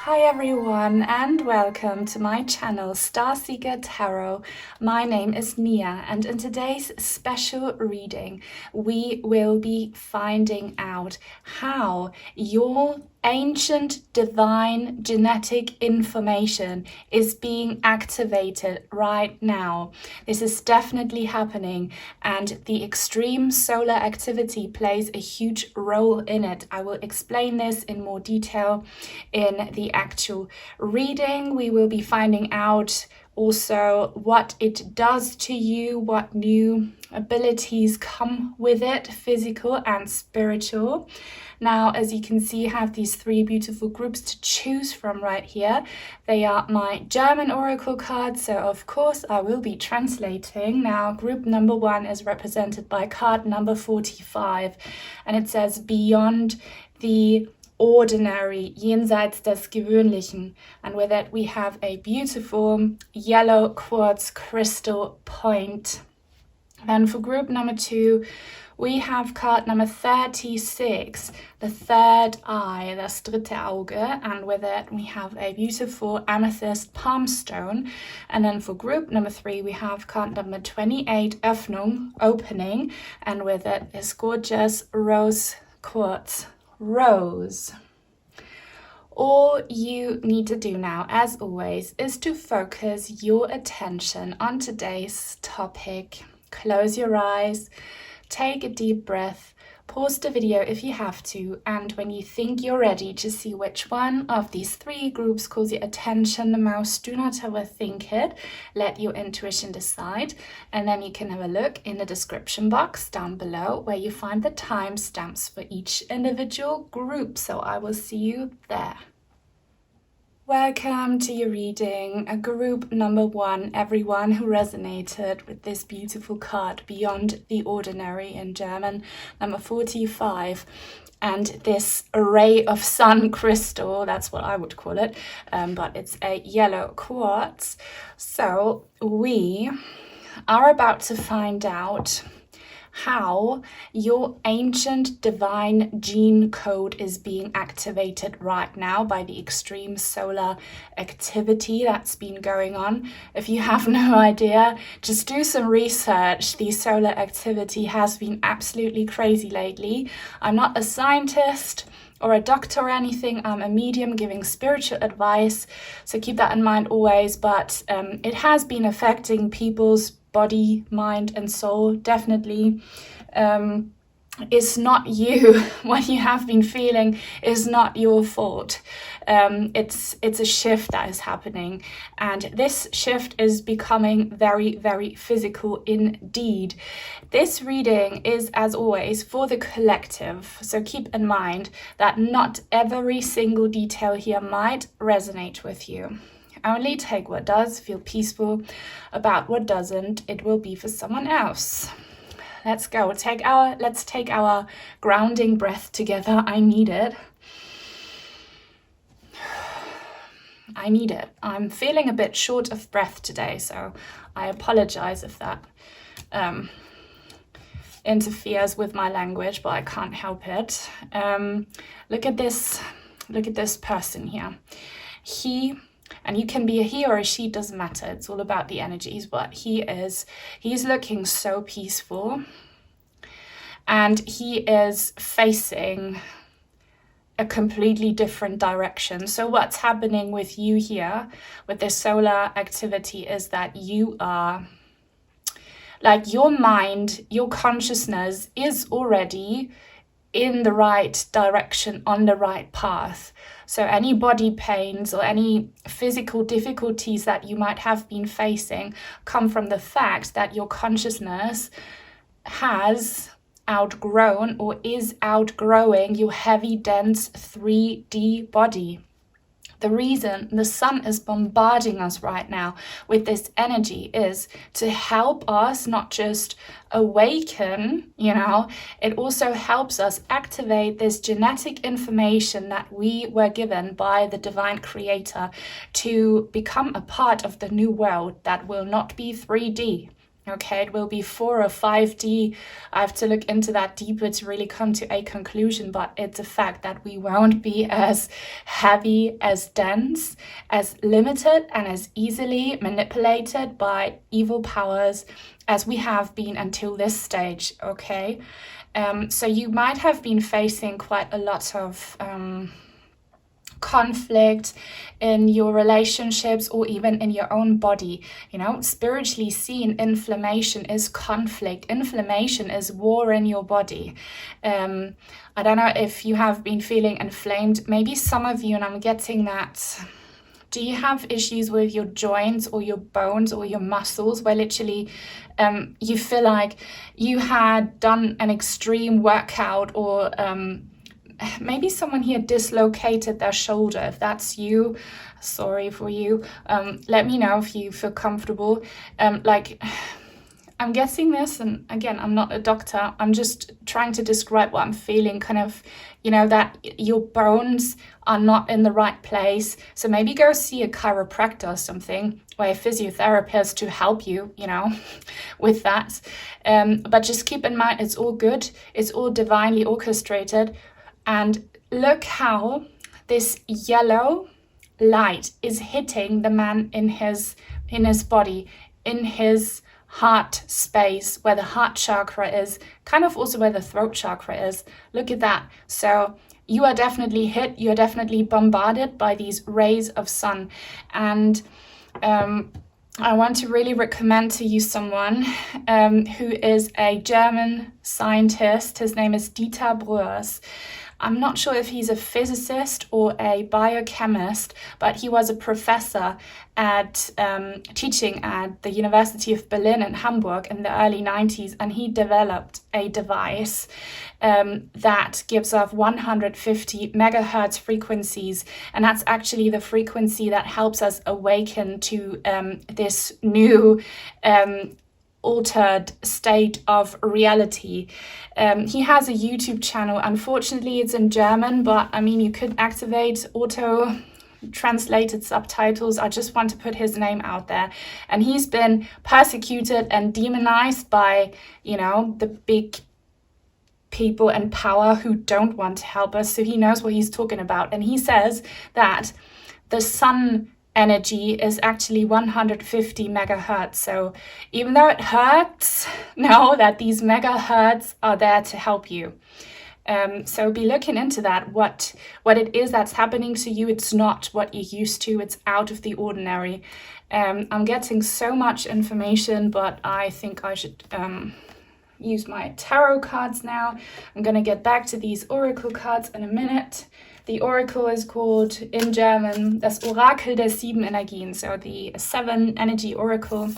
Hi everyone and welcome to my channel Starseeker Tarot. My name is Nia and in today's special reading we will be finding out how your ancient divine genetic information is being activated right now. This is definitely happening and the extreme solar activity plays a huge role in it. I will explain this in more detail in the actual reading. We will be finding out also what it does to you, what new abilities come with it, physical and spiritual. Now, as you can see, I have these three beautiful groups to choose from right here. They are my German oracle cards, so of course I will be translating. Now, group number 1 is represented by card number 45, and it says beyond the ordinary, jenseits des Gewöhnlichen, and with it we have a beautiful yellow quartz crystal point. Then for group number 2 we have card number 36, the third eye, das dritte Auge, and with it we have a beautiful amethyst palm stone. And then for group number 3 we have card number 28, Öffnung, opening, and with it is gorgeous rose quartz, rose. All you need to do now, as always, is to focus your attention on today's topic. Close your eyes, take a deep breath, pause the video if you have to, and when you think you're ready to see which one of these three groups calls your attention the most, do not overthink it. Let your intuition decide, and then you can have a look in the description box down below where you find the timestamps for each individual group. So I will see you there. Welcome to your reading, group number 1, everyone who resonated with this beautiful card, Beyond the Ordinary in German, number 45, and this array of sun crystal, that's what I would call it, but it's a yellow quartz. So we are about to find out how your ancient divine gene code is being activated right now by the extreme solar activity that's been going on. If you have no idea, just do some research. The solar activity has been absolutely crazy lately. I'm not a scientist or a doctor or anything. I'm a medium giving spiritual advice, so keep that in mind always, but it has been affecting people's body, mind and soul, definitely. It's not you. What you have been feeling is not your fault. It's a shift that is happening, and this shift is becoming very, very physical indeed. This reading is, as always, for the collective, so keep in mind that not every single detail here might resonate with you. Only take what does, feel peaceful about what doesn't. It will be for someone else. Let's go. Let's take our grounding breath together. I need it. I need it. I'm feeling a bit short of breath today, so I apologize if that interferes with my language, but I can't help it. Look at this person here. And you can be a he or a she, doesn't matter. It's all about the energies, but he's looking so peaceful. And he is facing a completely different direction. So what's happening with you here, with this solar activity, is that you are, like, your mind, your consciousness is already in the right direction, on the right path. So any body pains or any physical difficulties that you might have been facing come from the fact that your consciousness has outgrown or is outgrowing your heavy, dense 3D body. The reason the sun is bombarding us right now with this energy is to help us not just awaken, it also helps us activate this genetic information that we were given by the divine creator to become a part of the new world that will not be 3D. Okay, it will be 4 or 5D. I have to look into that deeper to really come to a conclusion, but it's a fact that we won't be as heavy, as dense, as limited, and as easily manipulated by evil powers as we have been until this stage, okay? So you might have been facing quite a lot of conflict in your relationships or even in your own body. You know, spiritually seen, inflammation is conflict. Inflammation is war in your body. I don't know if you have been feeling inflamed. Maybe some of you, and I'm getting that. Do you have issues with your joints or your bones or your muscles where literally you feel like you had done an extreme workout, or maybe someone here dislocated their shoulder? If that's you, sorry for you. Let me know if you feel comfortable. Like, I'm guessing this, and again, I'm not a doctor. I'm just trying to describe what I'm feeling, kind of, you know, that your bones are not in the right place. So maybe go see a chiropractor or something, or a physiotherapist to help you, you know, with that. But just keep in mind, it's all good. It's all divinely orchestrated. And look how this yellow light is hitting the man in his body, in his heart space, where the heart chakra is, kind of also where the throat chakra is. Look at that. So you are definitely hit, you're definitely bombarded by these rays of sun. And I want to really recommend to you someone who is a German scientist. His name is Dieter Breuers. I'm not sure if he's a physicist or a biochemist, but he was a professor at teaching at the University of Berlin and Hamburg in the early 90s, and he developed a device that gives off 150 megahertz frequencies, and that's actually the frequency that helps us awaken to this new altered state of reality. He has a YouTube channel. Unfortunately, it's in German, but I mean, you could activate auto translated subtitles. I just want to put his name out there. And he's been persecuted and demonized by, you know, the big people in power who don't want to help us. So he knows what he's talking about. And he says that the sun energy is actually 150 megahertz. So even though it hurts, know that these megahertz are there to help you. So be looking into that, what it is that's happening to you. It's not what you're used to. It's out of the ordinary. I'm getting so much information, but I think I should use my tarot cards now. I'm going to get back to these oracle cards in a minute. The oracle is called, in German, das Orakel der 7 Energien, so the 7 energy oracle.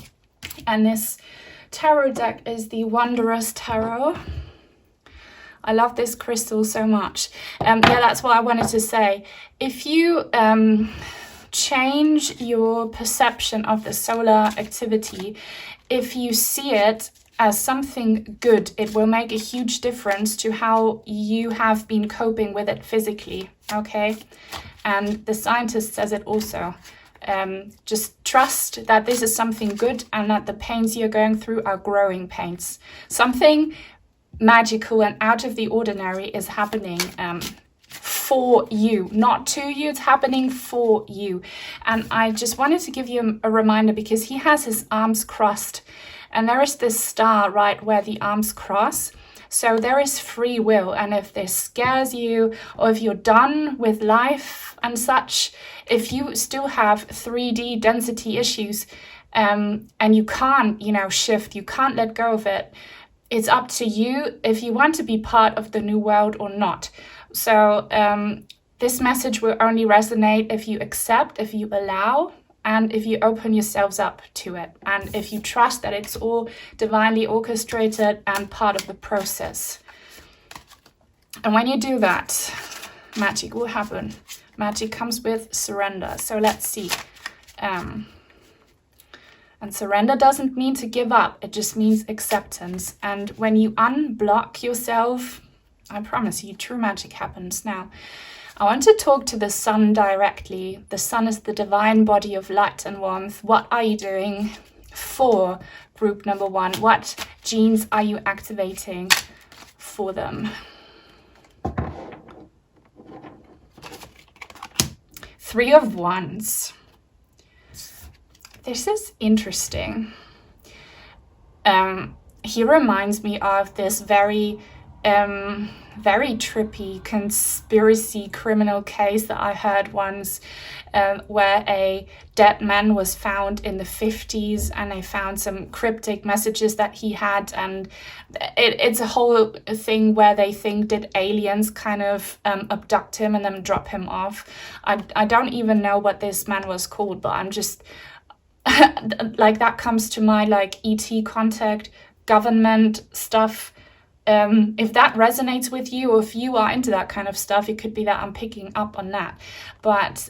And this tarot deck is the Wondrous Tarot. I love this crystal so much. Yeah, that's what I wanted to say. If you change your perception of the solar activity, if you see it as something good, it will make a huge difference to how you have been coping with it physically, okay? And the scientist says it also. Just trust that this is something good and that the pains you're going through are growing pains. Something magical and out of the ordinary is happening for you, not to you. It's happening for you. And I just wanted to give you a reminder, because he has his arms crossed, and there is this star right where the arms cross. So there is free will. And if this scares you, or if you're done with life and such, if you still have 3D density issues, and you can't, you know, shift, you can't let go of it, it's up to you if you want to be part of the new world or not. So this message will only resonate if you accept, if you allow, and if you open yourselves up to it, and if you trust that it's all divinely orchestrated and part of the process. And when you do that, magic will happen. Magic comes with surrender. So let's see. And surrender doesn't mean to give up. It just means acceptance. And when you unblock yourself, I promise you, true magic happens. Now, I want to talk to the sun directly. The sun is the divine body of light and warmth. What are you doing for group number 1? What genes are you activating for them? 3 of Wands. This is interesting. He reminds me of this very trippy conspiracy criminal case that I heard once, where a dead man was found in the 50s, and they found some cryptic messages that he had, and it's a whole thing where they think, did aliens kind of abduct him and then drop him off? I don't even know what this man was called, but I'm just like, that comes to my like ET contact, government stuff. If that resonates with you, or if you are into that kind of stuff, it could be that I'm picking up on that. But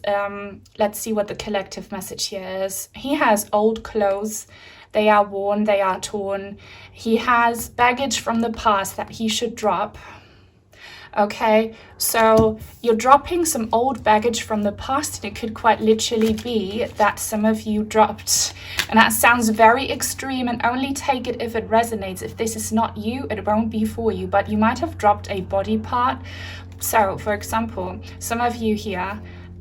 let's see what the collective message here is. He has old clothes. They are worn, they are torn. He has baggage from the past that he should drop. Okay, so you're dropping some old baggage from the past, and it could quite literally be that some of you dropped, and that sounds very extreme, and only take it if it resonates. If this is not you, it won't be for you, but you might have dropped a body part. So, for example, some of you here,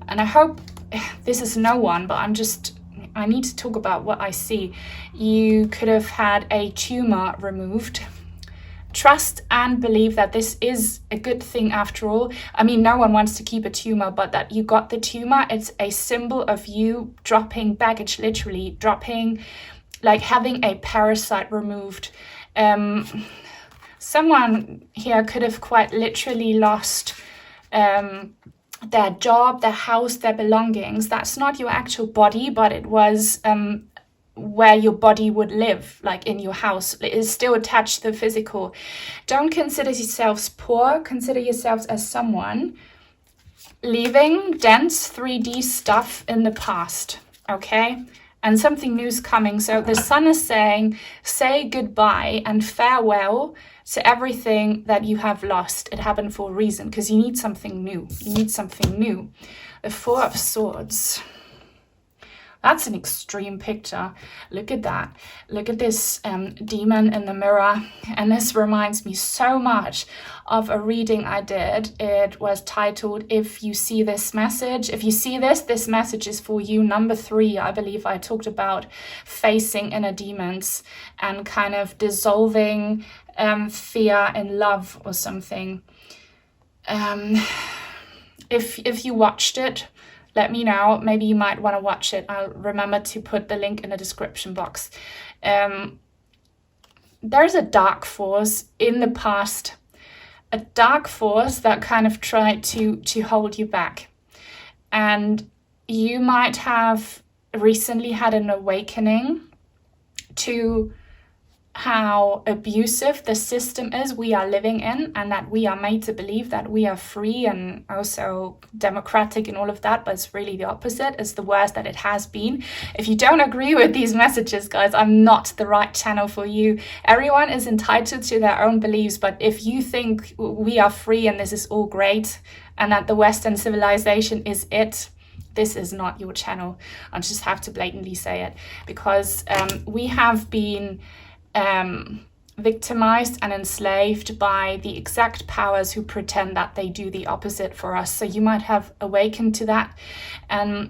and I hope this is no one, but I need to talk about what I see. You could have had a tumor removed. Trust and believe that this is a good thing after all. I mean, no one wants to keep a tumor, but that you got the tumor, it's a symbol of you dropping baggage, literally dropping, like having a parasite removed. Someone here could have quite literally lost their job, their house, their belongings. That's not your actual body, but it was where your body would live, like in your house. It is still attached to the physical. Don't consider yourselves poor. Consider yourselves as someone leaving dense 3D stuff in the past, okay? And something new is coming. So the sun is saying, say goodbye and farewell to everything that you have lost. It happened for a reason, because you need something new. You need something new. The 4 of Swords. That's an extreme picture. Look at that. Look at this demon in the mirror. And this reminds me so much of a reading I did. It was titled, If You See This Message. If you see this message is for you. Number 3, I believe I talked about facing inner demons and kind of dissolving fear in love or something. If you watched it, let me know. Maybe you might want to watch it. I'll remember to put the link in the description box. There's a dark force in the past, a dark force that kind of tried to hold you back. And you might have recently had an awakening to how abusive the system is we are living in, and that we are made to believe that we are free and also democratic and all of that, but it's really the opposite. It's the worst that it has been. If you don't agree with these messages, guys, I'm not the right channel for you. Everyone is entitled to their own beliefs, but if you think we are free and this is all great and that the Western civilization is it, this is not your channel. I just have to blatantly say it, because we have been victimized and enslaved by the exact powers who pretend that they do the opposite for us. So you might have awakened to that.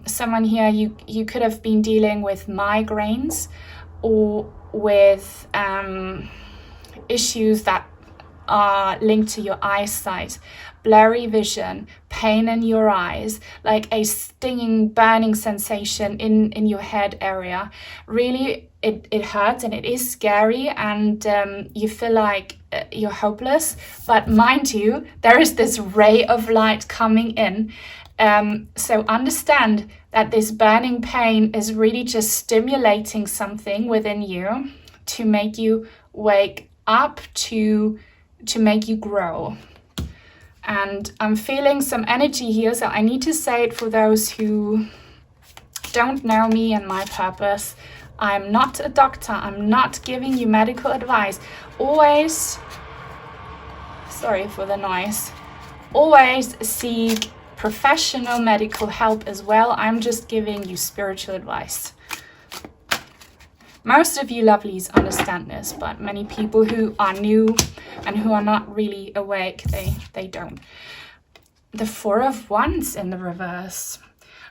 Someone here, you could have been dealing with migraines or with issues that are linked to your eyesight, blurry vision, pain in your eyes, like a stinging, burning sensation in your head area. Really, it hurts and it is scary, and you feel like you're hopeless. But mind you, there is this ray of light coming in. So understand that this burning pain is really just stimulating something within you to make you wake up, to make you grow. And I'm feeling some energy here, so I need to say it for those who don't know me and my purpose. I'm not a doctor. I'm not giving you medical advice. Always, sorry for the noise, always seek professional medical help as well. I'm just giving you spiritual advice. Most of you lovelies understand this, but many people who are new and who are not really awake, they don't. The Four of Wands in the reverse.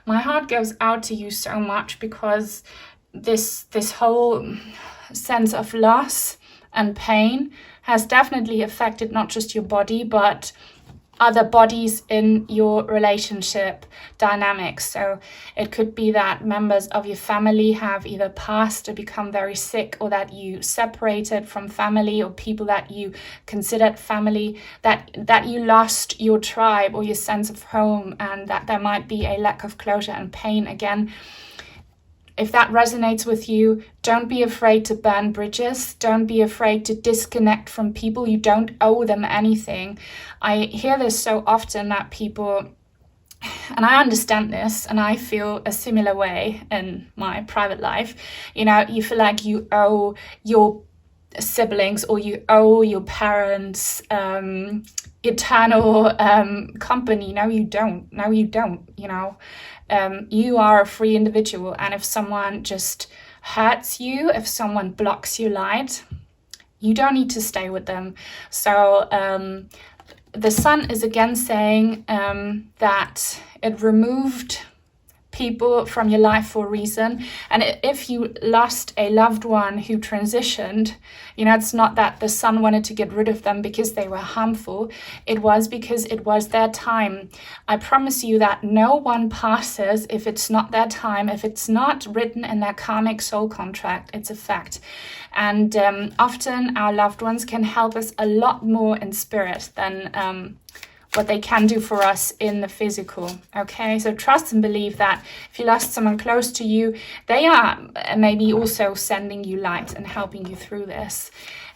My heart goes out to you so much, because this whole sense of loss and pain has definitely affected not just your body, but other bodies in your relationship dynamics. So it could be that members of your family have either passed or become very sick, or that you separated from family or people that you considered family, that you lost your tribe or your sense of home, and that there might be a lack of closure and pain again. If that resonates with you, don't be afraid to burn bridges. Don't be afraid to disconnect from people. You don't owe them anything. I hear this so often, that people, and I understand this, and I feel a similar way in my private life. You know, you feel like you owe your siblings, or you owe your parents eternal company. No, you don't. No, you don't, you know. You are a free individual, and if someone just hurts you, if someone blocks your light, you don't need to stay with them. So the sun is again saying that it removed people from your life for a reason. And if you lost a loved one who transitioned, you know, it's not that the sun wanted to get rid of them because they were harmful. It was because it was their time. I promise you that no one passes if it's not their time, if it's not written in their karmic soul contract. It's a fact. And often our loved ones can help us a lot more in spirit than what they can do for us in the physical. Okay, so trust and believe that if you lost someone close to you, they are maybe also sending you light and helping you through this.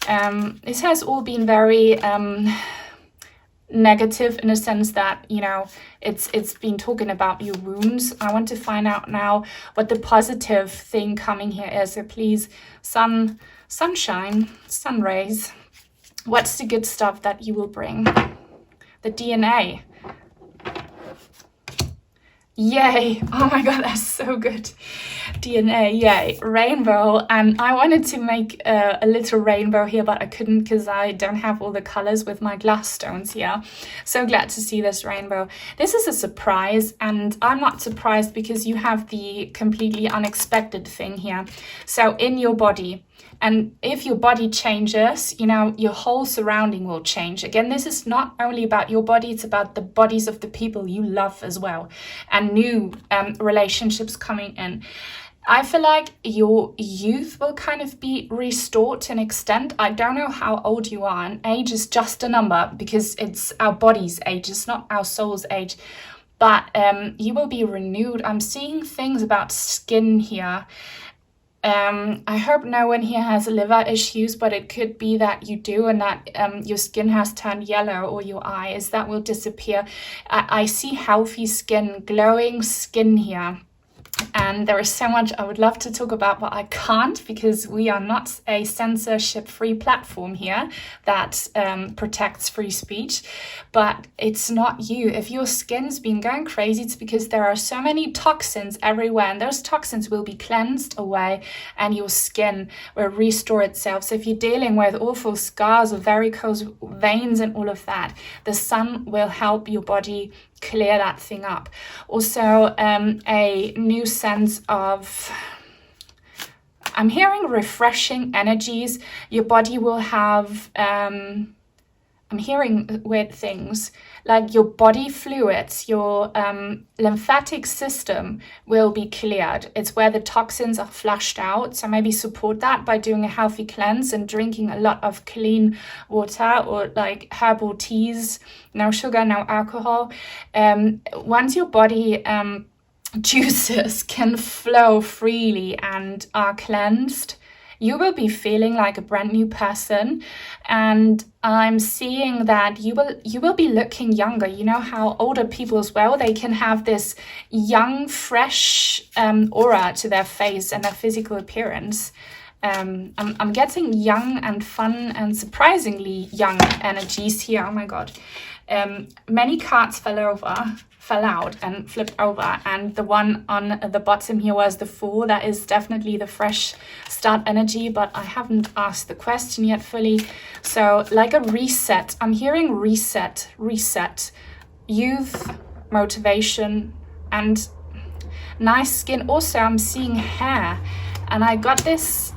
It has all been very negative, in a sense that, you know, it's been talking about your wounds. I want to find out now what the positive thing coming here is. So please, sunshine, sun rays, what's the good stuff that you will bring? The DNA. Yay. Oh my God, that's so good. DNA, yay. Rainbow. And I wanted to make a little rainbow here, but I couldn't because I don't have all the colors with my glass stones here. So glad to see this rainbow. This is a surprise, and I'm not surprised because you have the completely unexpected thing here. So in your body, and if your body changes, you know, your whole surrounding will change. Again, this is not only about your body, it's about the bodies of the people you love as well, and new relationships coming in. I feel like your youth will kind of be restored to an extent. I don't know how old you are, and age is just a number because it's our body's age, it's not our soul's age. But you will be renewed. I'm seeing things about skin here. I hope no one here has liver issues, but it could be that you do, and that your skin has turned yellow, or your eyes, that will disappear. I see healthy skin, glowing skin here. And there is so much I would love to talk about, but I can't because we are not a censorship-free platform here that protects free speech. But it's not you. If your skin's been going crazy, it's because there are so many toxins everywhere, and those toxins will be cleansed away and your skin will restore itself. So if you're dealing with awful scars or varicose veins and all of that, the sun will help your body clear that thing up. Also, a new sense of, I'm hearing refreshing energies. Your body will have, I'm hearing weird things, like your body fluids, your lymphatic system will be cleared. It's where the toxins are flushed out. So maybe support that by doing a healthy cleanse and drinking a lot of clean water, or like herbal teas, no sugar, no alcohol. Once your body juices can flow freely and are cleansed, you will be feeling like a brand new person. And I'm seeing that you will be looking younger. You know how older people as well, they can have this young, fresh aura to their face and their physical appearance. I'm getting young and fun and surprisingly young energies here. Oh my God. Many cards fell out and flipped over, and the one on the bottom here was the Fool. That is definitely the fresh start energy, but I haven't asked the question yet fully. So like a reset, I'm hearing reset, youth, motivation, and nice skin. Also, I'm seeing hair, and I got this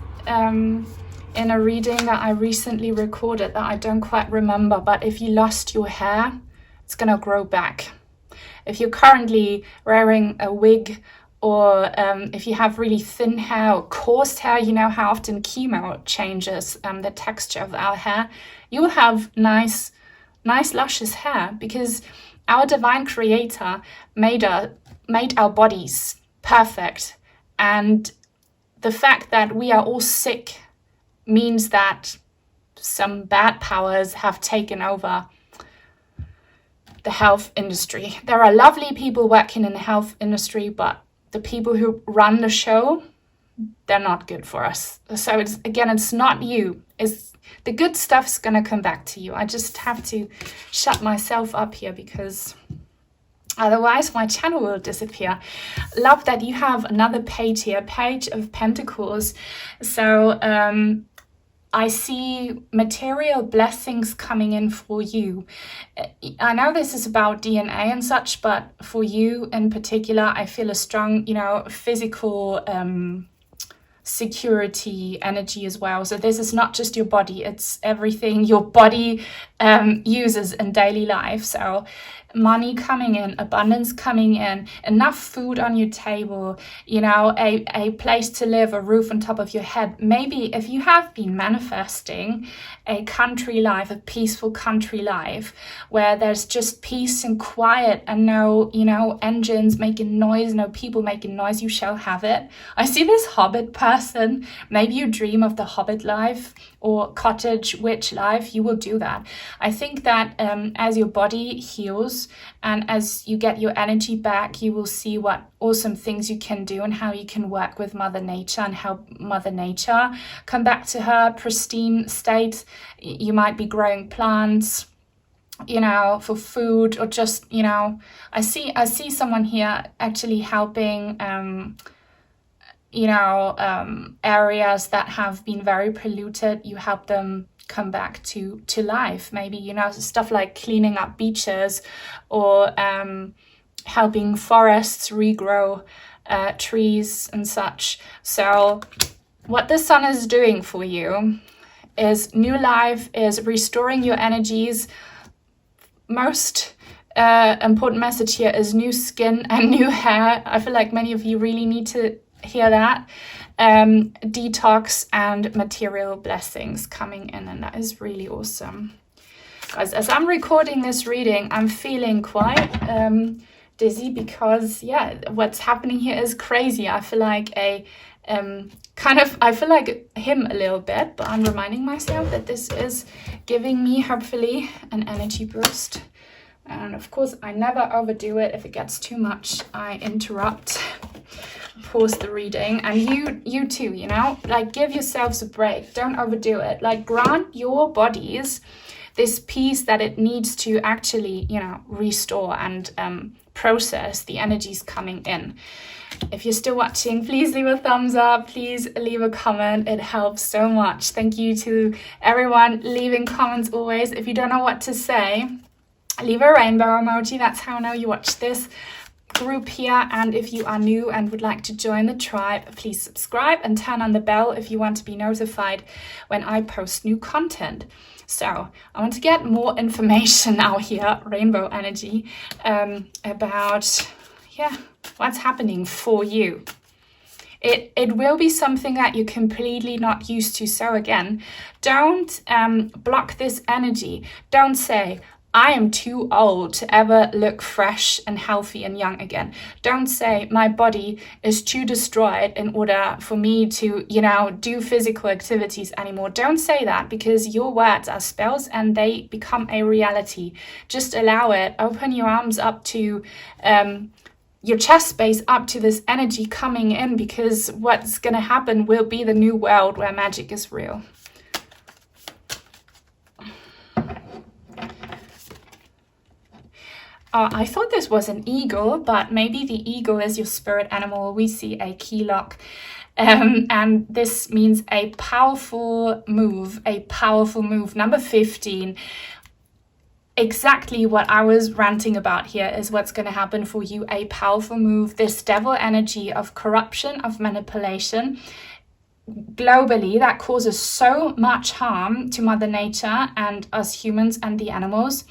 in a reading that I recently recorded that I don't quite remember, but if you lost your hair, it's gonna grow back. If you're currently wearing a wig, or if you have really thin hair or coarse hair, you know how often chemo changes the texture of our hair, you'll have nice luscious hair, because our divine creator made our bodies perfect. And the fact that we are all sick means that some bad powers have taken over the health industry. There are lovely people working in the health industry, but the people who run the show, they're not good for us. So it's not you. The good stuff's gonna come back to you. I just have to shut myself up here, because otherwise my channel will disappear. Love that you have another page here, Page of Pentacles. So I see material blessings coming in for you. I know this is about DNA and such, but for you in particular, I feel a strong, physical security energy as well. So this is not just your body, it's everything your body uses in daily life. So money coming in, abundance coming in, enough food on your table, a place to live, a roof on top of your head. Maybe if you have been manifesting a country life, a peaceful country life, where there's just peace and quiet and no, engines making noise, no people making noise, you shall have it. I see this hobbit person. Maybe you dream of the hobbit life or cottage witch life. You will do that. I think that as your body heals and as you get your energy back, you will see what awesome things you can do and how you can work with Mother Nature and help Mother Nature come back to her pristine state. You might be growing plants, for food, or just, I see someone here actually helping areas that have been very polluted. You help them come back to life. Maybe, stuff like cleaning up beaches, or helping forests regrow trees and such. So what the sun is doing for you is new life, is restoring your energies. Most important message here is new skin and new hair. I feel like many of you really need to hear that. Detox and material blessings coming in, and that is really awesome. Guys, as I'm recording this reading, I'm feeling quite dizzy, because what's happening here is crazy. I feel like I feel like him a little bit, but I'm reminding myself that this is giving me hopefully an energy boost. And of course I never overdo it. If it gets too much, I interrupt, pause the reading. And you too, give yourselves a break. Don't overdo it. Grant your bodies this peace that it needs to actually, restore and process the energies coming in. If you're still watching, please leave a thumbs up, please leave a comment. It helps so much. Thank you to everyone leaving comments always. If you don't know what to say, leave a rainbow emoji. That's how I know you watch this group here. And if you are new and would like to join the tribe, please subscribe and turn on the bell if you want to be notified when I post new content. So I want to get more information now here, rainbow energy, about what's happening for you. It will be something that you're completely not used to. So again, don't block this energy. Don't say, I am too old to ever look fresh and healthy and young again. Don't say my body is too destroyed in order for me to, do physical activities anymore. Don't say that, because your words are spells and they become a reality. Just allow it. Open your arms up to your chest space, up to this energy coming in, because what's going to happen will be the new world where magic is real. I thought this was an eagle, but maybe the eagle is your spirit animal. We see a key lock. And this means a powerful move, Number 15. Exactly what I was ranting about here is what's going to happen for you. A powerful move, this devil energy of corruption, of manipulation, globally, that causes so much harm to Mother Nature and us humans and the animals,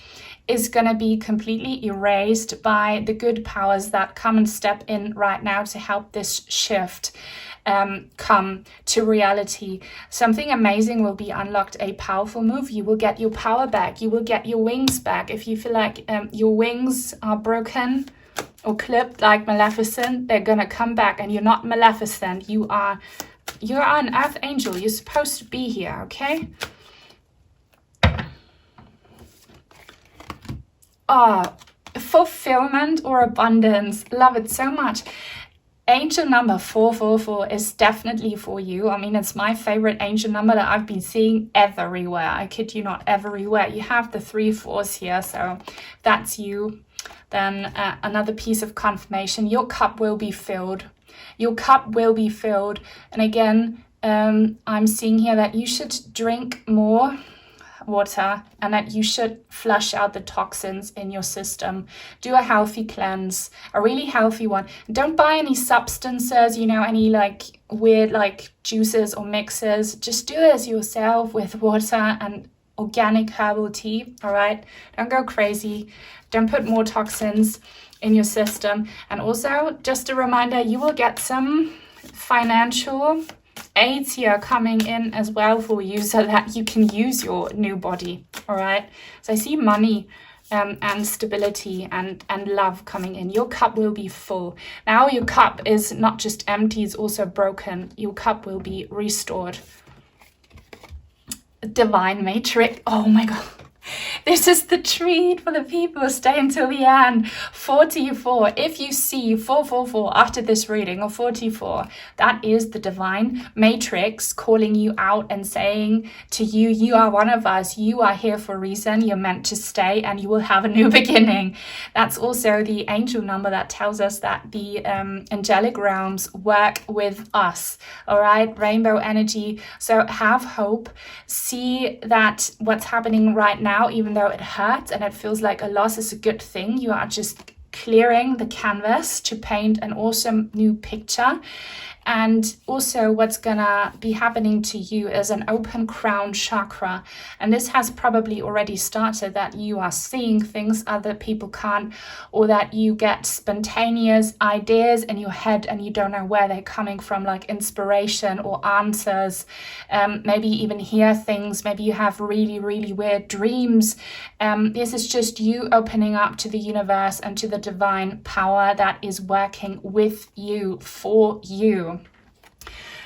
is going to be completely erased by the good powers that come and step in right now to help this shift come to reality. Something amazing will be unlocked, a powerful move. You will get your power back. You will get your wings back. If you feel like your wings are broken or clipped like Maleficent, they're gonna come back, and you're not Maleficent. You are an earth angel. You're supposed to be here, okay? Fulfillment or abundance. Love it so much. Angel number 444 is definitely for you. I mean, it's my favorite angel number that I've been seeing everywhere. I kid you not, everywhere. You have the 3 4s here, so that's you. Then another piece of confirmation. Your cup will be filled. Your cup will be filled. And again, I'm seeing here that you should drink more water and that you should flush out the toxins in your system. Do a healthy cleanse, a really healthy one. Don't buy any substances, any like weird like juices or mixes. Just do this yourself with water and organic herbal tea, all right? Don't go crazy. Don't put more toxins in your system. And also, just a reminder, you will get some financial aids here coming in as well for you so that you can use your new body, all right? So I see money and stability and love coming in. Your cup will be full. Now your cup is not just empty, it's also broken. Your cup will be restored. Divine matrix. Oh my God. This is the treat for the people. Stay until the end. 44. If you see 444 after this reading, or 44, that is the divine matrix calling you out and saying to you, you are one of us. You are here for a reason. You're meant to stay and you will have a new beginning. That's also the angel number that tells us that the angelic realms work with us. All right. Rainbow energy. So have hope. See that what's happening right now, even though it hurts and it feels like a loss, is a good thing. You are just clearing the canvas to paint an awesome new picture. And also what's gonna be happening to you is an open crown chakra. And this has probably already started, that you are seeing things other people can't, or that you get spontaneous ideas in your head and you don't know where they're coming from, like inspiration or answers. Maybe even hear things. Maybe you have really, really weird dreams. This is just you opening up to the universe and to the divine power that is working with you, for you.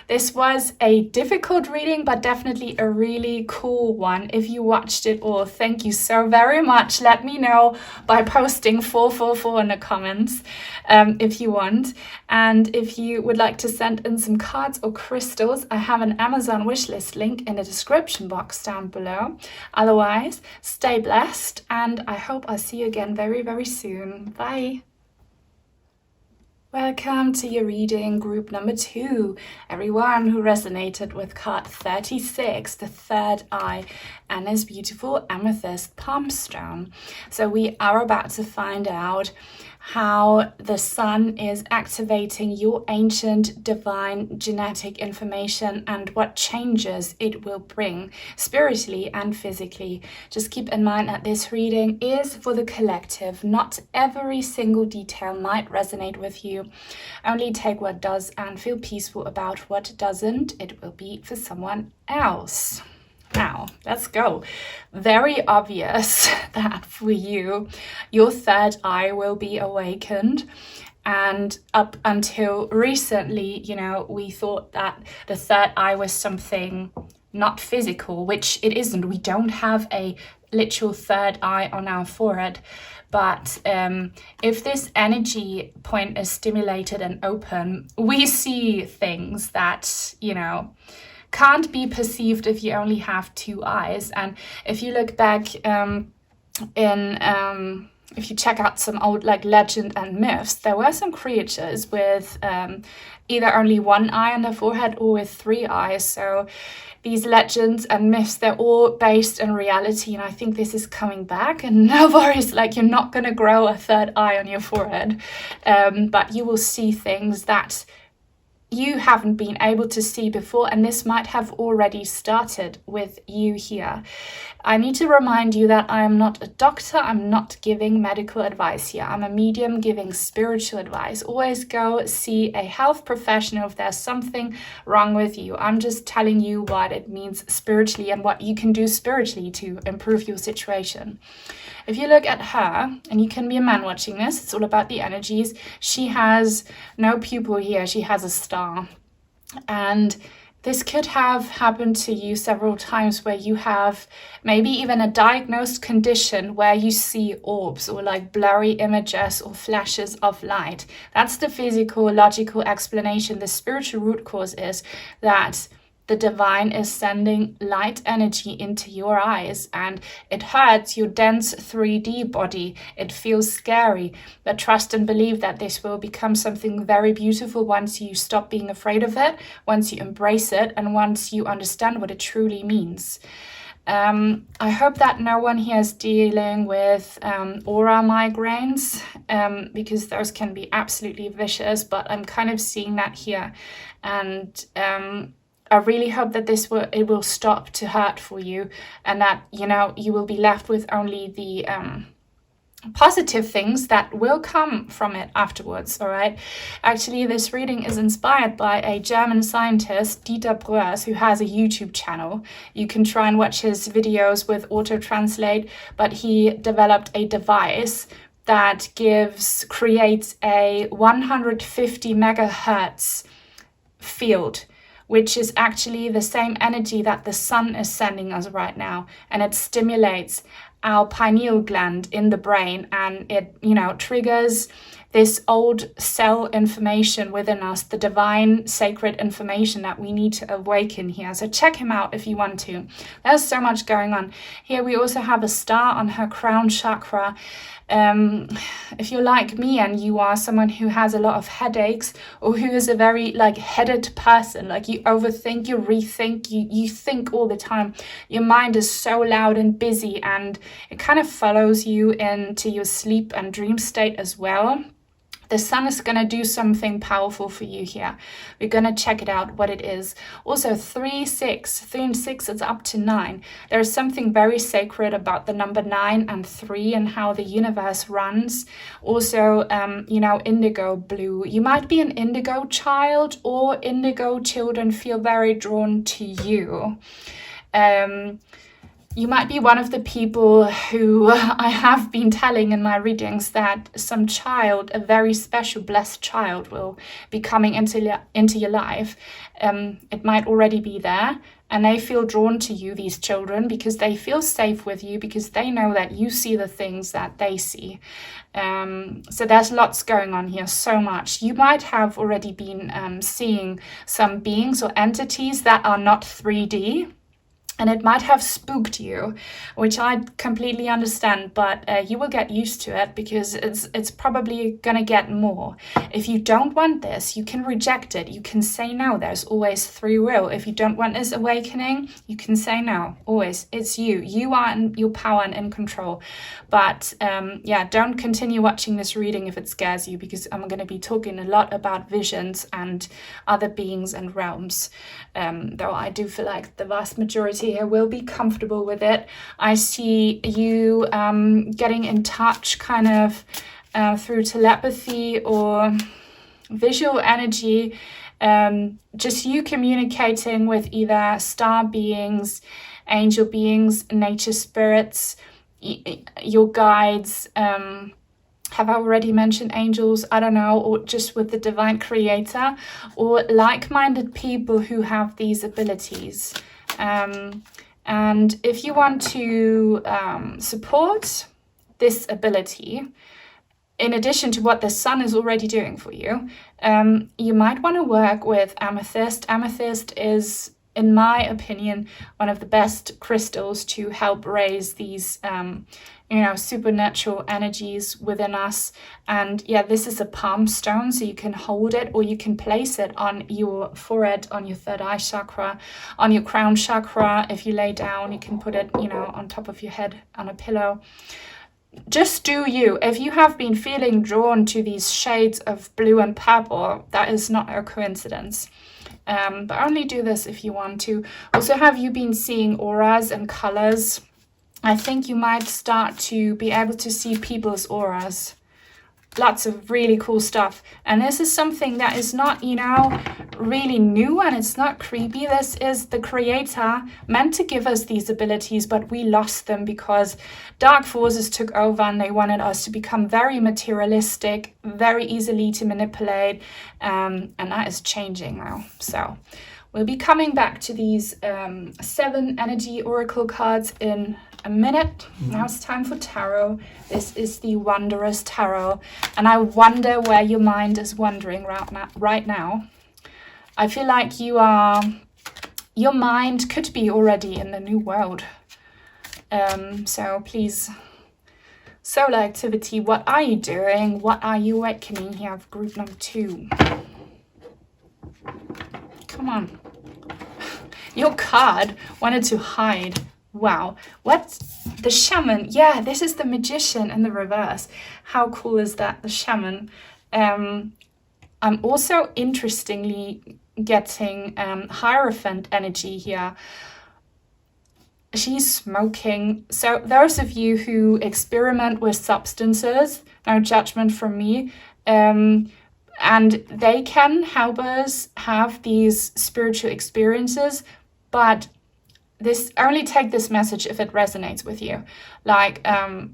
This was a difficult reading, but definitely a really cool one. If you watched it all, thank you so very much. Let me know by posting 444 in the comments if you want. And if you would like to send in some cards or crystals, I have an Amazon wishlist link in the description box down below. Otherwise, stay blessed, and I hope I'll see you again very, very soon. Bye. Welcome to your reading group number 2. Everyone who resonated with card 36, the third eye, and this beautiful amethyst palm stone. So we are about to find out how the sun is activating your ancient divine genetic information and what changes it will bring spiritually and physically. Just keep in mind that this reading is for the collective. Not every single detail might resonate with you. Only take what does and feel peaceful about what doesn't. It will be for someone else. Now, let's go. Very obvious that for you, your third eye will be awakened. And up until recently, we thought that the third eye was something not physical, which it isn't. We don't have a literal third eye on our forehead. But if this energy point is stimulated and open, we see things that, can't be perceived if you only have 2 eyes. And if you look back in if you check out some old like legend and myths, there were some creatures with either only one eye on their forehead or with three eyes. So these legends and myths, they're all based in reality, and I think this is coming back. And no worries, like you're not going to grow a third eye on your forehead, but you will see things that you haven't been able to see before, and this might have already started with you here. I need to remind you that I am not a doctor. I'm not giving medical advice here. I'm a medium giving spiritual advice. Always go see a health professional if there's something wrong with you. I'm just telling you what it means spiritually and what you can do spiritually to improve your situation. If you look at her, and you can be a man watching this, it's all about the energies. She has no pupil here, she has a star. And this could have happened to you several times, where you have maybe even a diagnosed condition where you see orbs or like blurry images or flashes of light. That's the physical, logical explanation. The spiritual root cause is that the divine is sending light energy into your eyes, and it hurts your dense 3D body. It feels scary, but trust and believe that this will become something very beautiful once you stop being afraid of it, once you embrace it, and once you understand what it truly means. I hope that no one here is dealing with aura migraines, because those can be absolutely vicious, but I'm kind of seeing that here. And I really hope that it will stop to hurt for you, and that, you know, you will be left with only the positive things that will come from it afterwards, all right? Actually, this reading is inspired by a German scientist, Dieter Bröers, who has a YouTube channel. You can try and watch his videos with auto-translate, but he developed a device that creates a 150 megahertz field, which is actually the same energy that the sun is sending us right now. And it stimulates our pineal gland in the brain, and it, you know, triggers this old cell information within us, the divine sacred information that we need to awaken here. So check him out if you want to. There's so much going on. Here we also have a star on her crown chakra. If you're like me and you are someone who has a lot of headaches, or who is a very like headed person, like you overthink, you rethink, you think all the time, your mind is so loud and busy, and it kind of follows you into your sleep and dream state as well. The sun is going to do something powerful for you here. We're going to check it out, what it is. Also, 3 and 6, it's up to 9. There is something very sacred about the number 9 and 3 and how the universe runs. Also, you know, indigo blue. You might be an indigo child, or indigo children feel very drawn to you. You might be one of the people who I have been telling in my readings that some child, a very special, blessed child, will be coming into your life. It might already be there, and they feel drawn to you, these children, because they feel safe with you, because they know that you see the things that they see. So there's lots going on here, so much. You might have already been seeing some beings or entities that are not 3D. And it might have spooked you, which I completely understand, but you will get used to it, because it's probably going to get more. If you don't want this, you can reject it. You can say no. There's always free will. If you don't want this awakening, you can say no. Always. It's you. You are in your power and in control. But yeah, don't continue watching this reading if it scares you, because I'm going to be talking a lot about visions and other beings and realms. Though I do feel like the vast majority here will be comfortable with it. I see you getting in touch kind of through telepathy or visual energy, just you communicating with either star beings, angel beings, nature spirits, your guides. Have I already mentioned angels? I don't know, or just with the divine creator, or like-minded people who have these abilities. And if you want to support this ability, in addition to what the sun is already doing for you, you might want to work with Amethyst. Amethyst is in my opinion, one of the best crystals to help raise these, supernatural energies within us. And yeah, this is a palm stone, so you can hold it or you can place it on your forehead, on your third eye chakra, on your crown chakra. If you lay down, you can put it, on top of your head on a pillow. Just do you. If you have been feeling drawn to these shades of blue and purple, that is not a coincidence. But only do this if you want to. Also, have you been seeing auras and colors? I think you might start to be able to see people's auras. Lots of really cool stuff. And this is something that is not, really new, and it's not creepy. This is the creator meant to give us these abilities, but we lost them because dark forces took over and they wanted us to become very materialistic, very easily to manipulate. And that is changing now. So we'll be coming back to these 7 energy oracle cards in a minute. Now it's time for tarot. This is the Wondrous Tarot, and I wonder where your mind is wandering right now. I feel like your mind could be already in the new world. So please, solar activity, what are you doing? What are you awakening here for group number 2? Come on. Your card wanted to hide. Wow, what? The Shaman. Yeah, this is the Magician in the reverse. How cool is that, the Shaman? I'm also interestingly getting Hierophant energy here. She's smoking. So those of you who experiment with substances, no judgment from me, and they can help us have these spiritual experiences, but only take this message if it resonates with you. Like,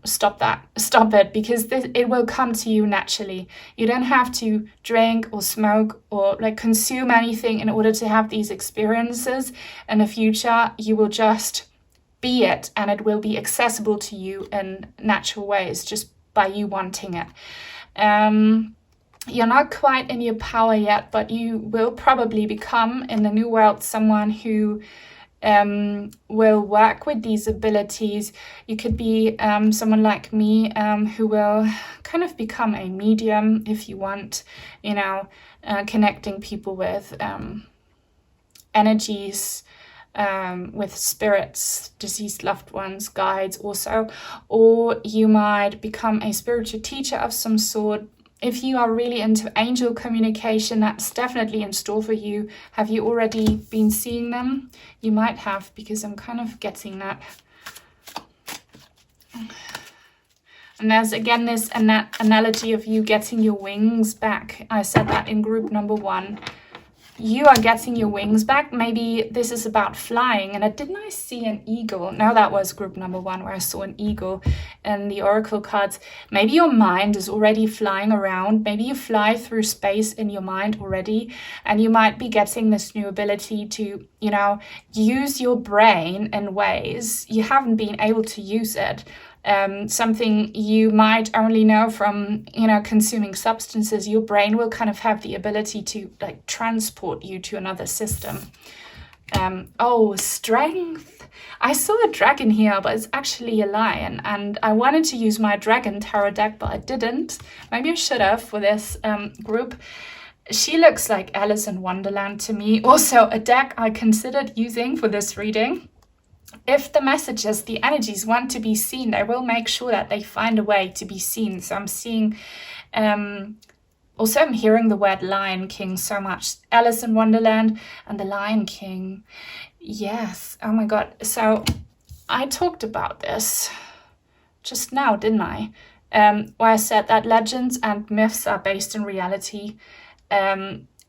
stop it, because it will come to you naturally. You don't have to drink or smoke or consume anything in order to have these experiences in the future. You will just be it, and it will be accessible to you in natural ways, just by you wanting it. You're not quite in your power yet, but you will probably become, in the new world, someone who will work with these abilities. You could be someone like me who will kind of become a medium if you want, connecting people with energies, with spirits, deceased loved ones, guides also. Or you might become a spiritual teacher of some sort. If you are really into angel communication, that's definitely in store for you. Have you already been seeing them? You might have, because I'm kind of getting that. And there's again this analogy of you getting your wings back. I said that in group number 1. You are getting your wings back. Maybe this is about flying. And didn't I see an eagle? No, that was group number 1 where I saw an eagle in the oracle cards. Maybe your mind is already flying around. Maybe you fly through space in your mind already. And you might be getting this new ability to, use your brain in ways you haven't been able to use it. Something you might only know from, consuming substances. Your brain will kind of have the ability to transport you to another system. Strength. I saw a dragon here, but it's actually a lion. And I wanted to use my dragon tarot deck, but I didn't. Maybe I should have for this group. She looks like Alice in Wonderland to me. Also a deck I considered using for this reading. If the messages, the energies want to be seen, they will make sure that they find a way to be seen. So I'm seeing, also I'm hearing the word Lion King so much. Alice in Wonderland and the Lion King. Yes, oh my God. So I talked about this just now, didn't I? Where I said that legends and myths are based in reality.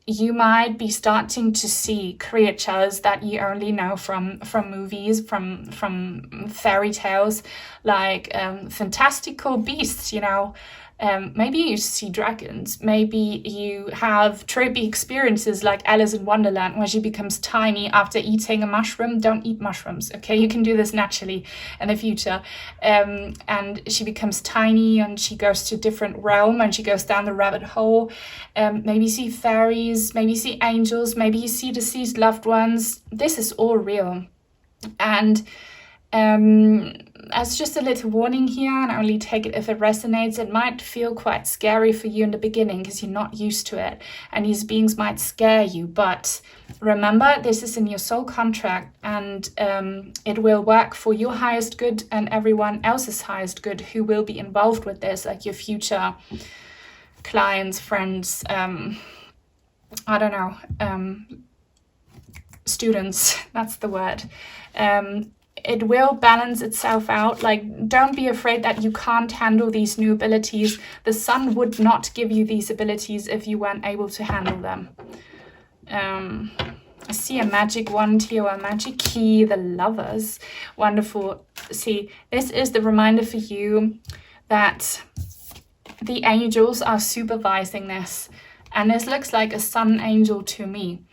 You might be starting to see creatures that you only know from movies, from fairy tales, like fantastical beasts, Maybe you see dragons. Maybe you have trippy experiences like Alice in Wonderland, where she becomes tiny after eating a mushroom. Don't eat mushrooms, okay? You can do this naturally in the future. And she becomes tiny and she goes to a different realm and she goes down the rabbit hole. Maybe you see fairies, maybe you see angels, maybe you see deceased loved ones. This is all real. And as just a little warning here, and only take it if it resonates, it might feel quite scary for you in the beginning because you're not used to it, and these beings might scare you. But remember, this is in your soul contract, and it will work for your highest good and everyone else's highest good who will be involved with this, like your future clients, friends, I don't know, students, that's the word. It will balance itself out. Like, don't be afraid that you can't handle these new abilities. The sun would not give you these abilities if you weren't able to handle them. I see a magic wand here, or a magic key, the Lovers. Wonderful. See, this is the reminder for you that the angels are supervising this. And this looks like a sun angel to me.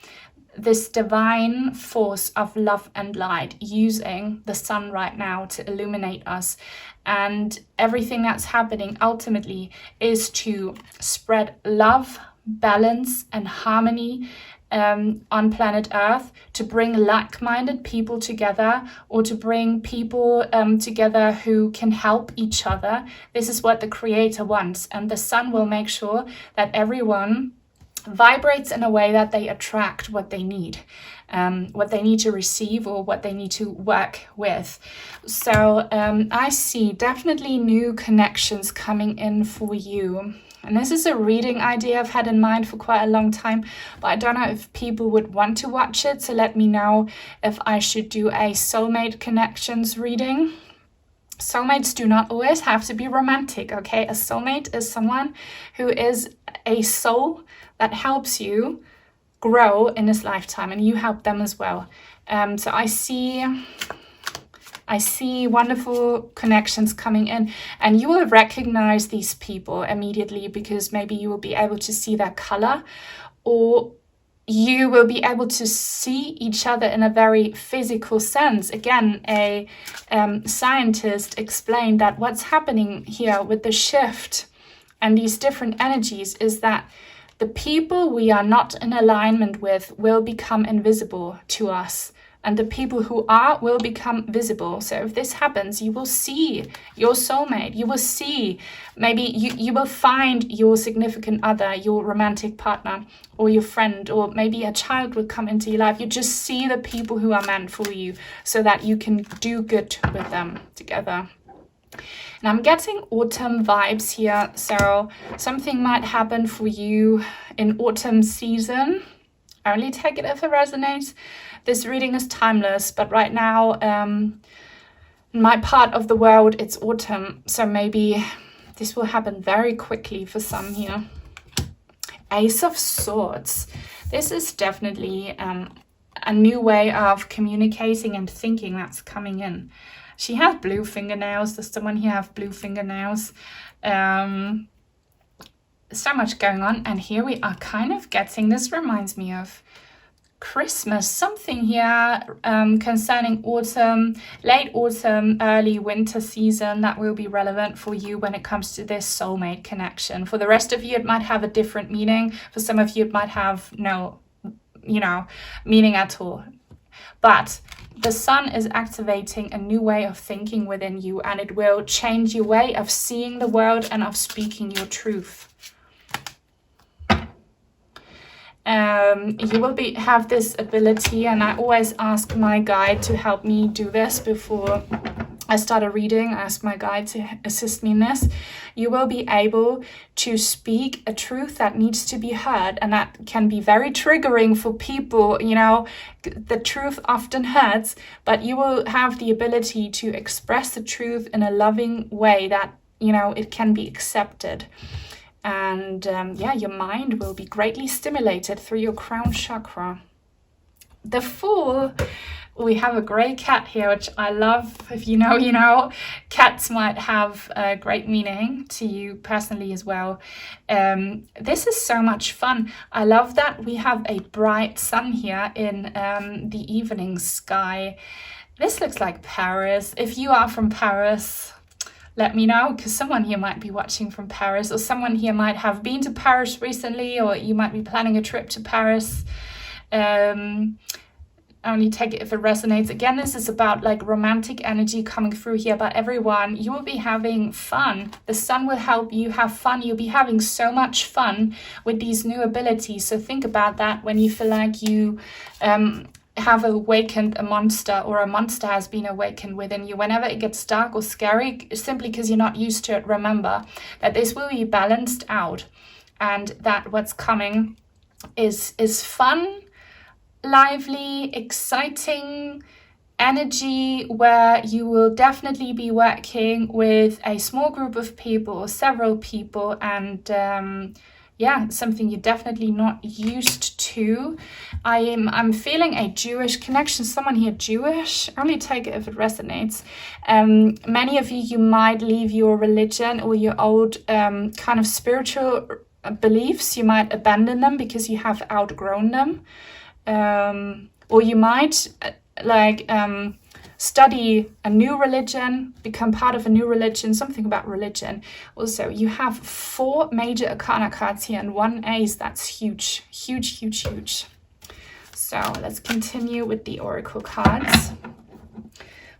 This divine force of love and light using the sun right now to illuminate us. And everything that's happening ultimately is to spread love, balance, and harmony on planet Earth, to bring like-minded people together, or to bring people together who can help each other. This is what the Creator wants. And the sun will make sure that everyone vibrates in a way that they attract what they need to receive, or what they need to work with. So I see definitely new connections coming in for you. And this is a reading idea I've had in mind for quite a long time, but I don't know if people would want to watch it. So let me know if I should do a soulmate connections reading. Soulmates do not always have to be romantic, okay? A soulmate is someone who is a soul that helps you grow in this lifetime, and you help them as well. So I see wonderful connections coming in, and you will recognize these people immediately because maybe you will be able to see their color, or you will be able to see each other in a very physical sense. Again, a scientist explained that what's happening here with the shift and these different energies is that the people we are not in alignment with will become invisible to us, and the people who are will become visible. So if this happens, you will see your soulmate. You will see, maybe you will find your significant other, your romantic partner, or your friend, or maybe a child will come into your life. You just see the people who are meant for you so that you can do good with them together. And I'm getting autumn vibes here, so something might happen for you in autumn season. Only take it if it resonates. This reading is timeless, but right now, in my part of the world, it's autumn, so maybe this will happen very quickly for some here. Ace of Swords. This is definitely a new way of communicating and thinking that's coming in. She has blue fingernails. Does someone here have blue fingernails? So much going on. And here we are kind of getting, this reminds me of Christmas. Something here concerning autumn, late autumn, early winter season that will be relevant for you when it comes to this soulmate connection. For the rest of you, it might have a different meaning. For some of you, it might have no, meaning at all. But the sun is activating a new way of thinking within you, and it will change your way of seeing the world and of speaking your truth. You will have this ability, and I always ask my guide to help me do this before I start a reading. I ask my guide to assist me in this. You will be able to speak a truth that needs to be heard, and that can be very triggering for people. The truth often hurts, but you will have the ability to express the truth in a loving way that, it can be accepted. And your mind will be greatly stimulated through your crown chakra. The Fool. we have a grey cat here, which I love. If you know, you know. Cats might have a great meaning to you personally as well. This is so much fun. I love that we have a bright sun here in the evening sky. This looks like Paris. If you are from Paris, let me know, because someone here might be watching from Paris, or someone here might have been to Paris recently, or you might be planning a trip to Paris. Only take it if it resonates. Again, this is about like romantic energy coming through here, but everyone, you will be having fun. The sun will help you have fun. You'll be having so much fun with these new abilities. So think about that when you feel like you have awakened a monster, or a monster has been awakened within you. Whenever it gets dark or scary, simply because you're not used to it, remember that this will be balanced out, and that what's coming is fun, lively, exciting energy, where you will definitely be working with a small group of people, several people, and yeah, something you're definitely not used to. I'm feeling a Jewish connection. Someone here Jewish? Only take it if it resonates. Many of you might leave your religion or your old kind of spiritual beliefs. You might abandon them because you have outgrown them. Or you might study a new religion, become part of a new religion, something about religion. Also, you have 4 major arcana cards here and 1 ace. That's huge, huge, huge, huge. So let's continue with the oracle cards.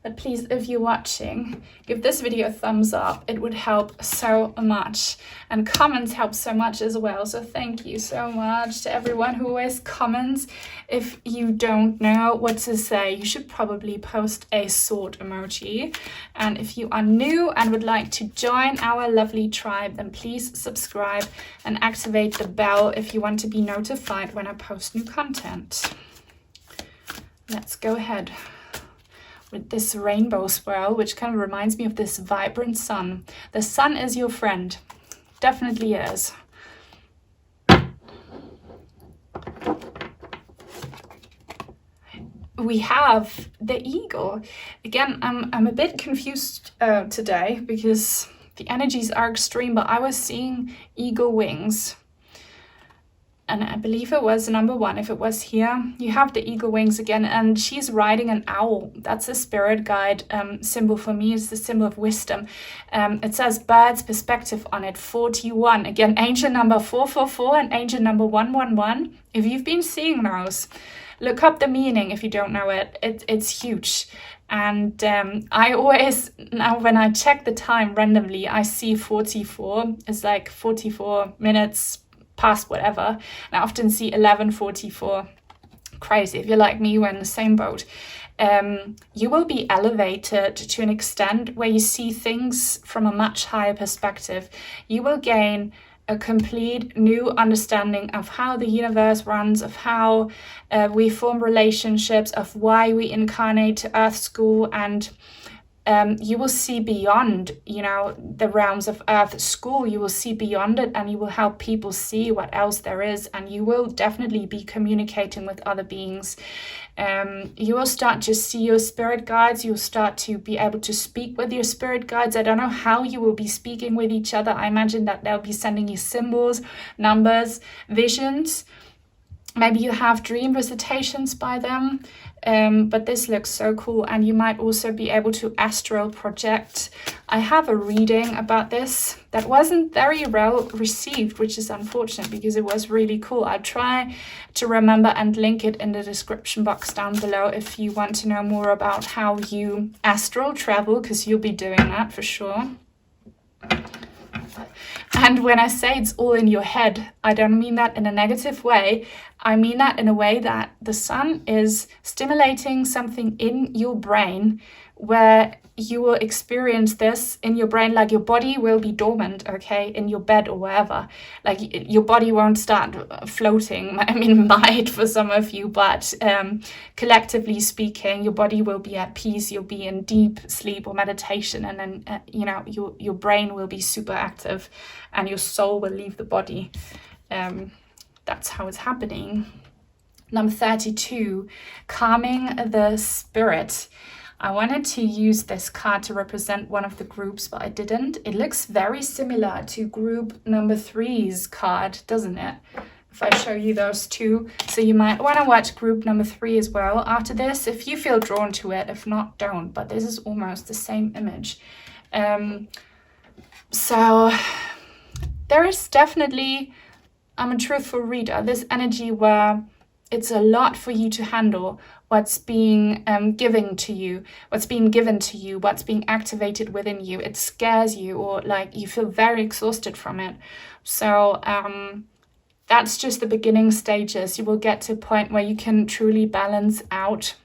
But please, if you're watching, give this video a thumbs up. It would help so much. And comments help so much as well. So thank you so much to everyone who always comments. If you don't know what to say, you should probably post a sword emoji. And if you are new and would like to join our lovely tribe, then please subscribe and activate the bell if you want to be notified when I post new content. Let's go ahead with this rainbow swirl, which kind of reminds me of this vibrant sun. The sun is your friend. Definitely is. We have the eagle. Again, I'm a bit confused today because the energies are extreme, but I was seeing eagle wings. And I believe it was number 1. If it was here, you have the eagle wings again, and she's riding an owl. That's a spirit guide symbol for me. It's the symbol of wisdom. It says bird's perspective on it, 41. Again, angel number 444 and angel number 111. If you've been seeing those, look up the meaning if you don't know it. It's huge. And I always, now when I check the time randomly, I see 44. It's like 44 minutes past whatever, and I often see 11:44. Crazy. If you're like me, we're in the same boat. You will be elevated to an extent where you see things from a much higher perspective. You will gain a complete new understanding of how the universe runs, of how we form relationships, of why we incarnate to Earth School, and you will see beyond, the realms of Earth School. You will see beyond it, and you will help people see what else there is, and you will definitely be communicating with other beings. You will start to see your spirit guides. You'll start to be able to speak with your spirit guides. I don't know how you will be speaking with each other. I imagine that they'll be sending you symbols, numbers, visions. Maybe you have dream visitations by them. But this looks so cool, and you might also be able to astral project. I have a reading about this that wasn't very well received, which is unfortunate because it was really cool. I'll try to remember and link it in the description box down below if you want to know more about how you astral travel, because you'll be doing that for sure. And when I say it's all in your head, I don't mean that in a negative way. I mean that in a way that the sun is stimulating something in your brain where you will experience this in your brain, like your body will be dormant, okay, in your bed or wherever. Like your body won't start floating. I mean, might for some of you, but collectively speaking, your body will be at peace. You'll be in deep sleep or meditation, and then your brain will be super active, and your soul will leave the body. That's how it's happening. Number 32, calming the spirit. I wanted to use this card to represent one of the groups, but I didn't. It looks very similar to group number 3's card, doesn't it? If I show you those two. So you might want to watch group number 3 as well after this, if you feel drawn to it. If not, don't. But this is almost the same image. So there is definitely, I'm a truthful reader, this energy where it's a lot for you to handle what's being given to you, what's being activated within you. It scares you, or like you feel very exhausted from it. So that's just the beginning stages. You will get to a point where you can truly balance out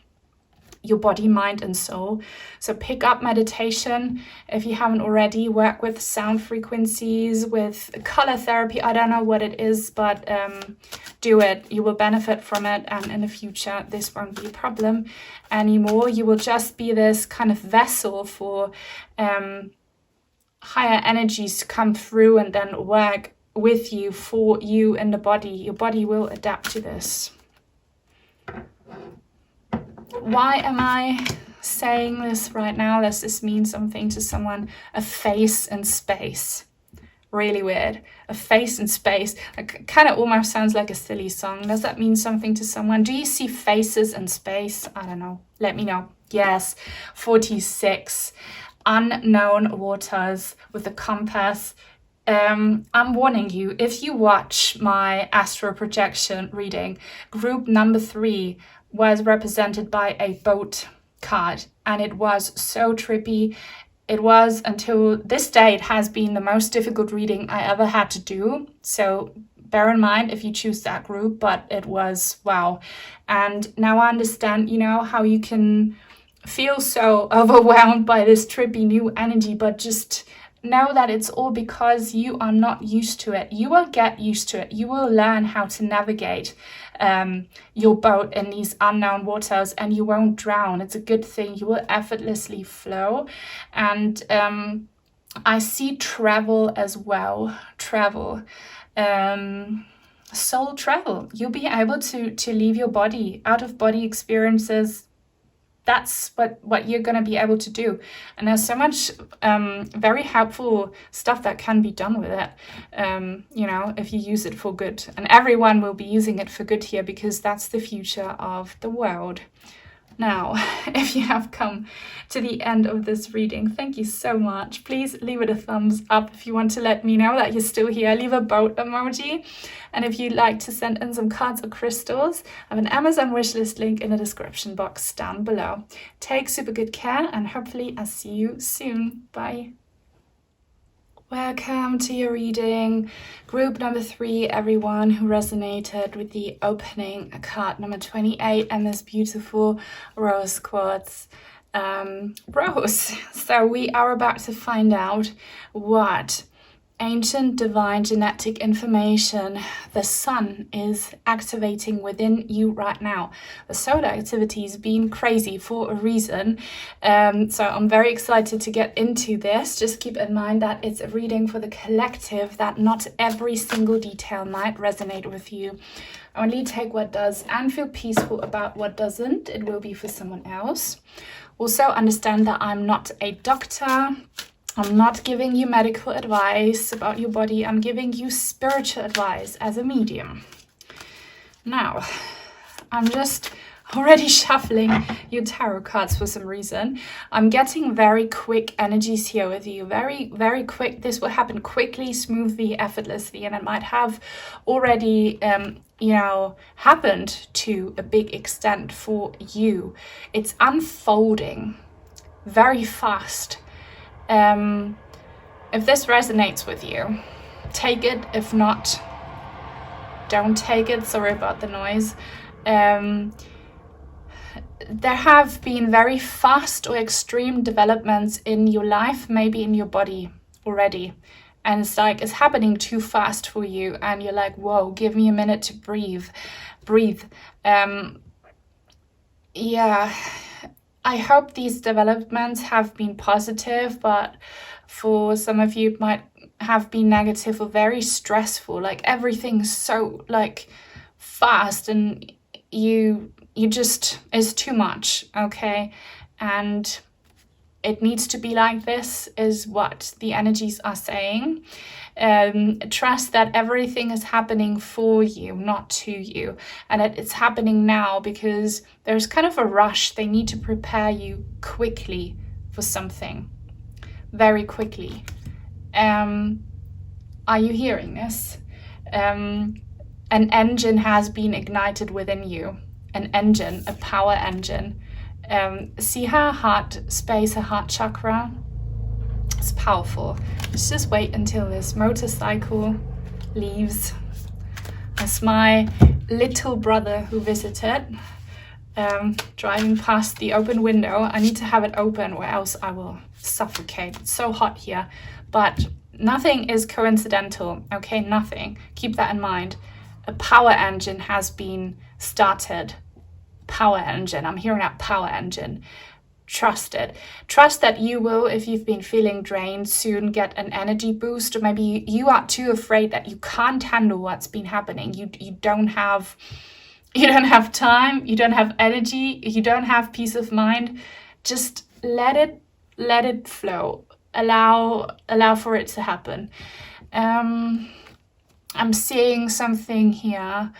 your body, mind, and soul. So pick up meditation if you haven't already. Work with sound frequencies, with color therapy. I don't know what it is, but do it. You will benefit from it, and in the future this won't be a problem anymore. You will just be this kind of vessel for higher energies to come through and then work with you, for you in the body. Your body will adapt to this. Why am I saying this right now? Does this mean something to someone? A face in space. Really weird. A face in space. It kind of almost sounds like a silly song. Does that mean something to someone? Do you see faces in space? I don't know. Let me know. Yes. 46. Unknown waters with a compass. I'm warning you, if you watch my astral projection reading, group number 3 was represented by a boat card, and it was so trippy. It was, until this day, it has been the most difficult reading I ever had to do. So bear in mind if you choose that group, but it was wow. And now I understand, how you can feel so overwhelmed by this trippy new energy, but just know that it's all because you are not used to it. You will get used to it. You will learn how to navigate your boat in these unknown waters, and you won't drown. It's a good thing. You will effortlessly flow. And I see travel as well. Travel. Soul travel. You'll be able to leave your body. Out of body experiences, that's what you're going to be able to do. And there's so much very helpful stuff that can be done with it, if you use it for good. And everyone will be using it for good here, because that's the future of the world. Now, if you have come to the end of this reading, thank you so much. Please leave it a thumbs up if you want to let me know that you're still here. Leave a boat emoji. And if you'd like to send in some cards or crystals, I have an Amazon wishlist link in the description box down below. Take super good care, and hopefully I'll see you soon. Bye. Welcome to your reading, group number 3, everyone who resonated with the opening card number 28 and this beautiful rose quartz rose. So we are about to find out what ancient divine genetic information the sun is activating within you right now. The solar activity has been crazy for a reason, so I'm very excited to get into this. Just keep in mind that it's a reading for the collective, that not every single detail might resonate with you. Only take what does and feel peaceful about what doesn't. It will be for someone else. Also understand that I'm not a doctor. I'm not giving you medical advice about your body. I'm giving you spiritual advice as a medium. Now, I'm just already shuffling your tarot cards for some reason. I'm getting very quick energies here with you. Very, very quick. This will happen quickly, smoothly, effortlessly, and it might have already happened to a big extent for you. It's unfolding very fast. If this resonates with you, take it. If not, don't take it. Sorry about the noise. There have been very fast or extreme developments in your life, maybe in your body already. And it's like it's happening too fast for you. And you're like, whoa, give me a minute to breathe. I hope these developments have been positive, but for some of you it might have been negative or very stressful. Like everything's so fast, and you just, it's too much, okay? And it needs to be like this, is what the energies are saying. Trust that everything is happening for you, not to you. And it's happening now because there's kind of a rush. They need to prepare you quickly for something, very quickly. Are you hearing this? An engine has been ignited within you. An engine, a power engine. See her heart space, her heart chakra? It's powerful. Let's just wait until this motorcycle leaves. That's my little brother who visited, driving past the open window. I need to have it open or else I will suffocate. It's so hot here. But nothing is coincidental, okay? Nothing. Keep that in mind. A power engine has been started. Power engine. I'm hearing that power engine. Trust it. Trust that you will, if you've been feeling drained, soon get an energy boost. Or maybe you are too afraid that you can't handle what's been happening. You don't have time, you don't have energy, you don't have peace of mind. Just let it flow. Allow for it to happen. I'm seeing something here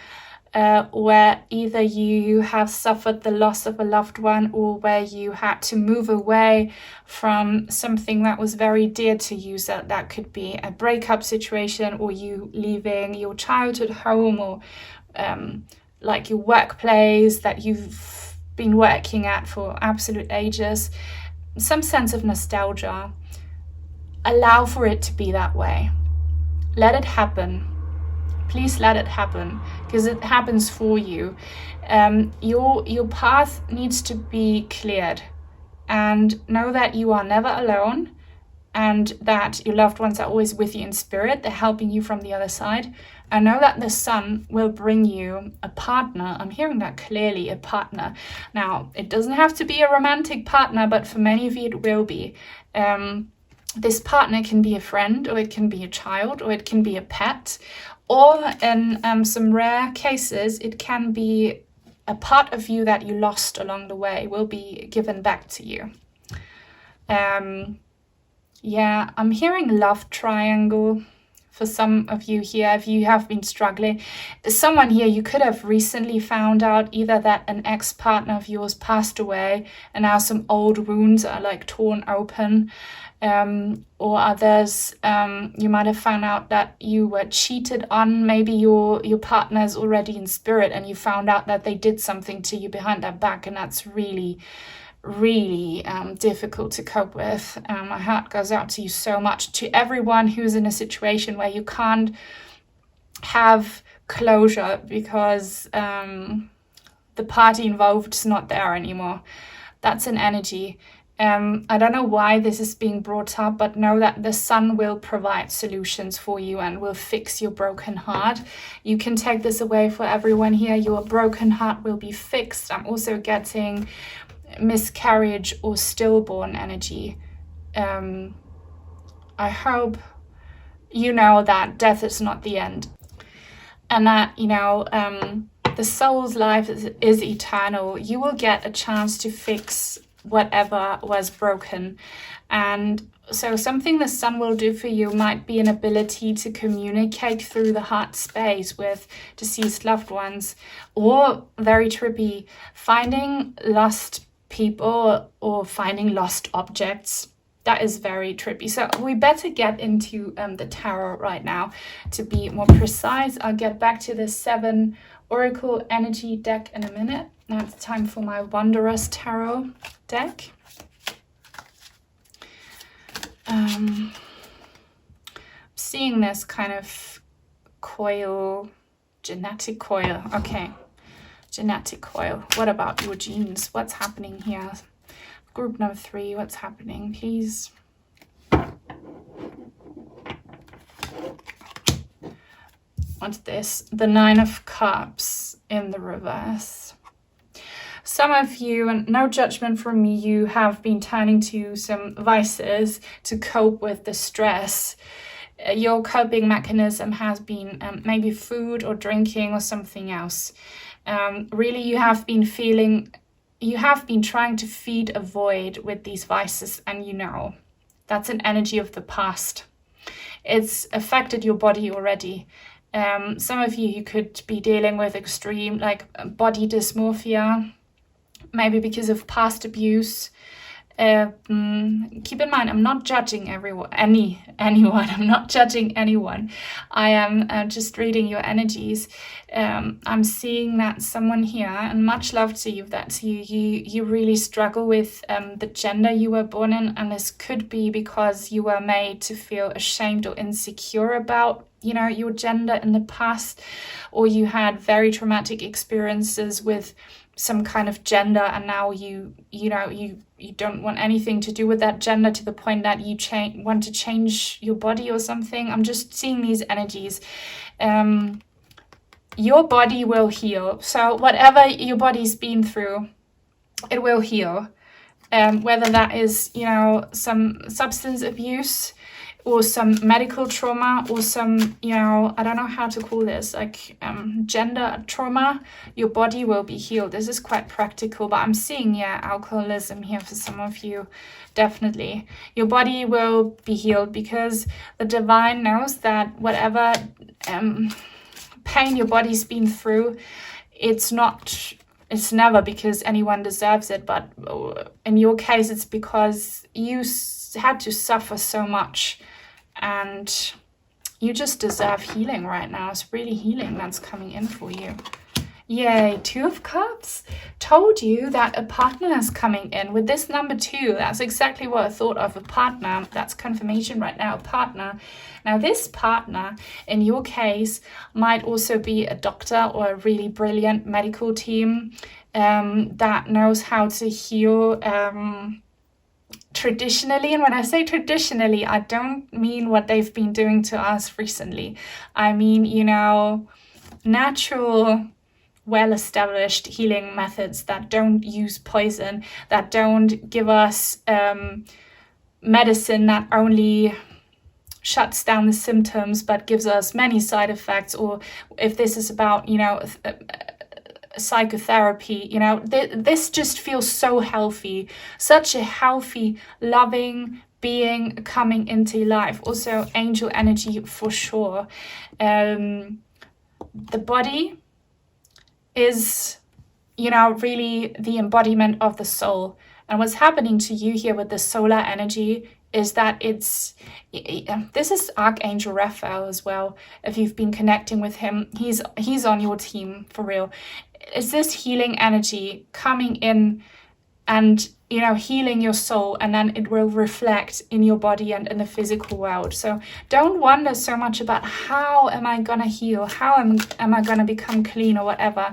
where either you have suffered the loss of a loved one, or where you had to move away from something that was very dear to you. So that could be a breakup situation, or you leaving your childhood home, or like your workplace that you've been working at for absolute ages. Some sense of nostalgia. Allow for it to be that way. Let it happen. Please let it happen, because it happens for you. Your path needs to be cleared, and know that you are never alone, and that your loved ones are always with you in spirit. They're helping you from the other side. And know that the sun will bring you a partner. I'm hearing that clearly, a partner. Now, it doesn't have to be a romantic partner, but for many of you it will be. This partner can be a friend, or it can be a child, or it can be a pet. Or in some rare cases, it can be a part of you that you lost along the way will be given back to you. Yeah, I'm hearing love triangle for some of you here. If you have been struggling, someone here, you could have recently found out either that an ex-partner of yours passed away and now some old wounds are like torn open. Or others, you might have found out that you were cheated on. Maybe your partner is already in spirit and you found out that they did something to you behind their back, and that's really, really difficult to cope with. My heart goes out to you so much. To everyone who's in a situation where you can't have closure because the party involved is not there anymore. That's an energy. I don't know why this is being brought up, but know that the sun will provide solutions for you and will fix your broken heart. You can take this away for everyone here. Your broken heart will be fixed. I'm also getting miscarriage or stillborn energy. I hope you know that death is not the end, and that, the soul's life is eternal. You will get a chance to fix whatever was broken. And so something the sun will do for you might be an ability to communicate through the heart space with deceased loved ones, or very trippy, finding lost people or finding lost objects. That is very trippy. So we better get into the tarot right now to be more precise. I'll get back to the 7 Oracle Energy deck in a minute. Now it's time for my Wanderer's Tarot deck. Seeing this kind of coil, genetic coil. Okay, genetic coil. What about your genes? What's happening here? Group number 3, what's happening, please? What's this? The 9 of Cups in the reverse. Some of you, and no judgment from me, you have been turning to some vices to cope with the stress. your coping mechanism has been maybe food or drinking or something else. Really, you have been trying to feed a void with these vices, and that's an energy of the past. It's affected your body already. Some of you could be dealing with extreme body dysmorphia, maybe because of past abuse. Keep in mind, I'm not judging anyone. I'm not judging anyone. I am just reading your energies. I'm seeing that someone here, and much love to you, that you really struggle with the gender you were born in, and this could be because you were made to feel ashamed or insecure about your gender in the past, or you had very traumatic experiences with some kind of gender, and now you don't want anything to do with that gender, to the point that you want to change your body or something. I'm just seeing these energies. Your body will heal. So whatever your body's been through, it will heal. Whether that is some substance abuse, or some medical trauma, or some, I don't know how to call this, gender trauma, your body will be healed. This is quite practical, but I'm seeing, alcoholism here for some of you, definitely. Your body will be healed because the divine knows that whatever pain your body's been through, it's never because anyone deserves it, but in your case, it's because you had to suffer so much, and you just deserve healing right now. It's really healing that's coming in for you. Yay, 2 of Cups. Told you that a partner is coming in. With this number 2, that's exactly what I thought of, a partner. That's confirmation right now, a partner. Now, this partner, in your case, might also be a doctor or a really brilliant medical team that knows how to heal traditionally. And when I say traditionally, I don't mean what they've been doing to us recently. I mean, natural, well-established healing methods that don't use poison, that don't give us medicine that only shuts down the symptoms but gives us many side effects. Or if this is about psychotherapy, this just feels so healthy, such a healthy, loving being coming into life. Also angel energy for sure. The body is really the embodiment of the soul, and what's happening to you here with the solar energy is that this is Archangel Raphael as well. If you've been connecting with him, he's on your team for real. Is this healing energy coming in and healing your soul, and then it will reflect in your body and in the physical world. So don't wonder so much about how am I gonna heal, how am I gonna become clean or whatever,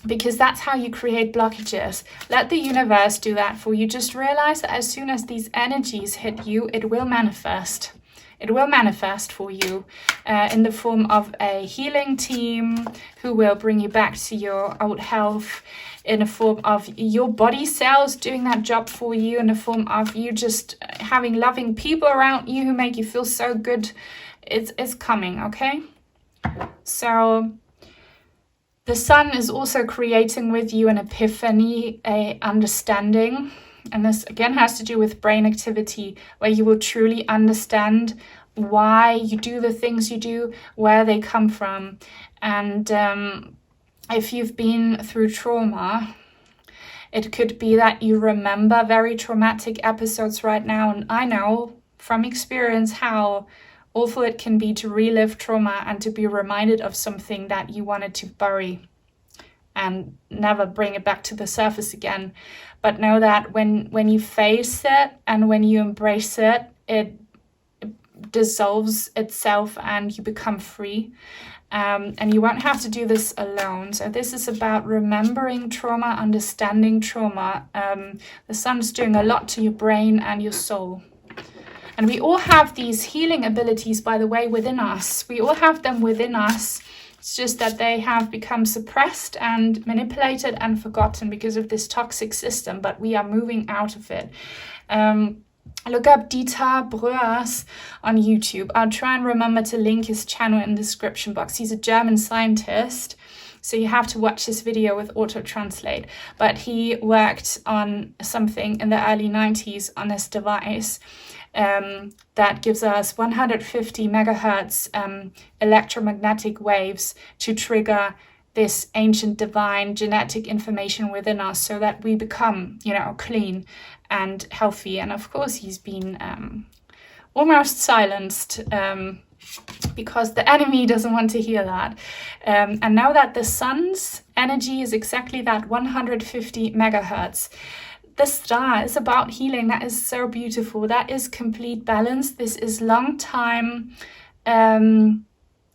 because that's how you create blockages. Let the universe do that for you. Just realize that as soon as these energies hit you, it will manifest. It will manifest for you in the form of a healing team who will bring you back to your old health, in the form of your body cells doing that job for you, in the form of you just having loving people around you who make you feel so good. It's coming, okay? So the sun is also creating with you an epiphany, a understanding. And this again has to do with brain activity, where you will truly understand why you do the things you do, where they come from. And if you've been through trauma, it could be that you remember very traumatic episodes right now. And I know from experience how awful it can be to relive trauma and to be reminded of something that you wanted to bury and never bring it back to the surface again. But know that when you face it and when you embrace it, it dissolves itself and you become free. And you won't have to do this alone. So this is about remembering trauma, understanding trauma. The sun's doing a lot to your brain and your soul. And we all have these healing abilities, by the way, within us. We all have them within us. It's just that they have become suppressed and manipulated and forgotten because of this toxic system, but we are moving out of it. look up Dieter Breuers on YouTube. I'll try and remember to link his channel in the description box. He's a German scientist, so you have to watch this video with auto-translate. But he worked on something in the early 90s on this device that gives us 150 megahertz electromagnetic waves to trigger this ancient divine genetic information within us so that we become, you know, clean and healthy. And of course, he's been almost silenced because the enemy doesn't want to hear that. And now that the sun's energy is exactly that 150 megahertz, the star is about healing. That is so beautiful. That is complete balance. This is long time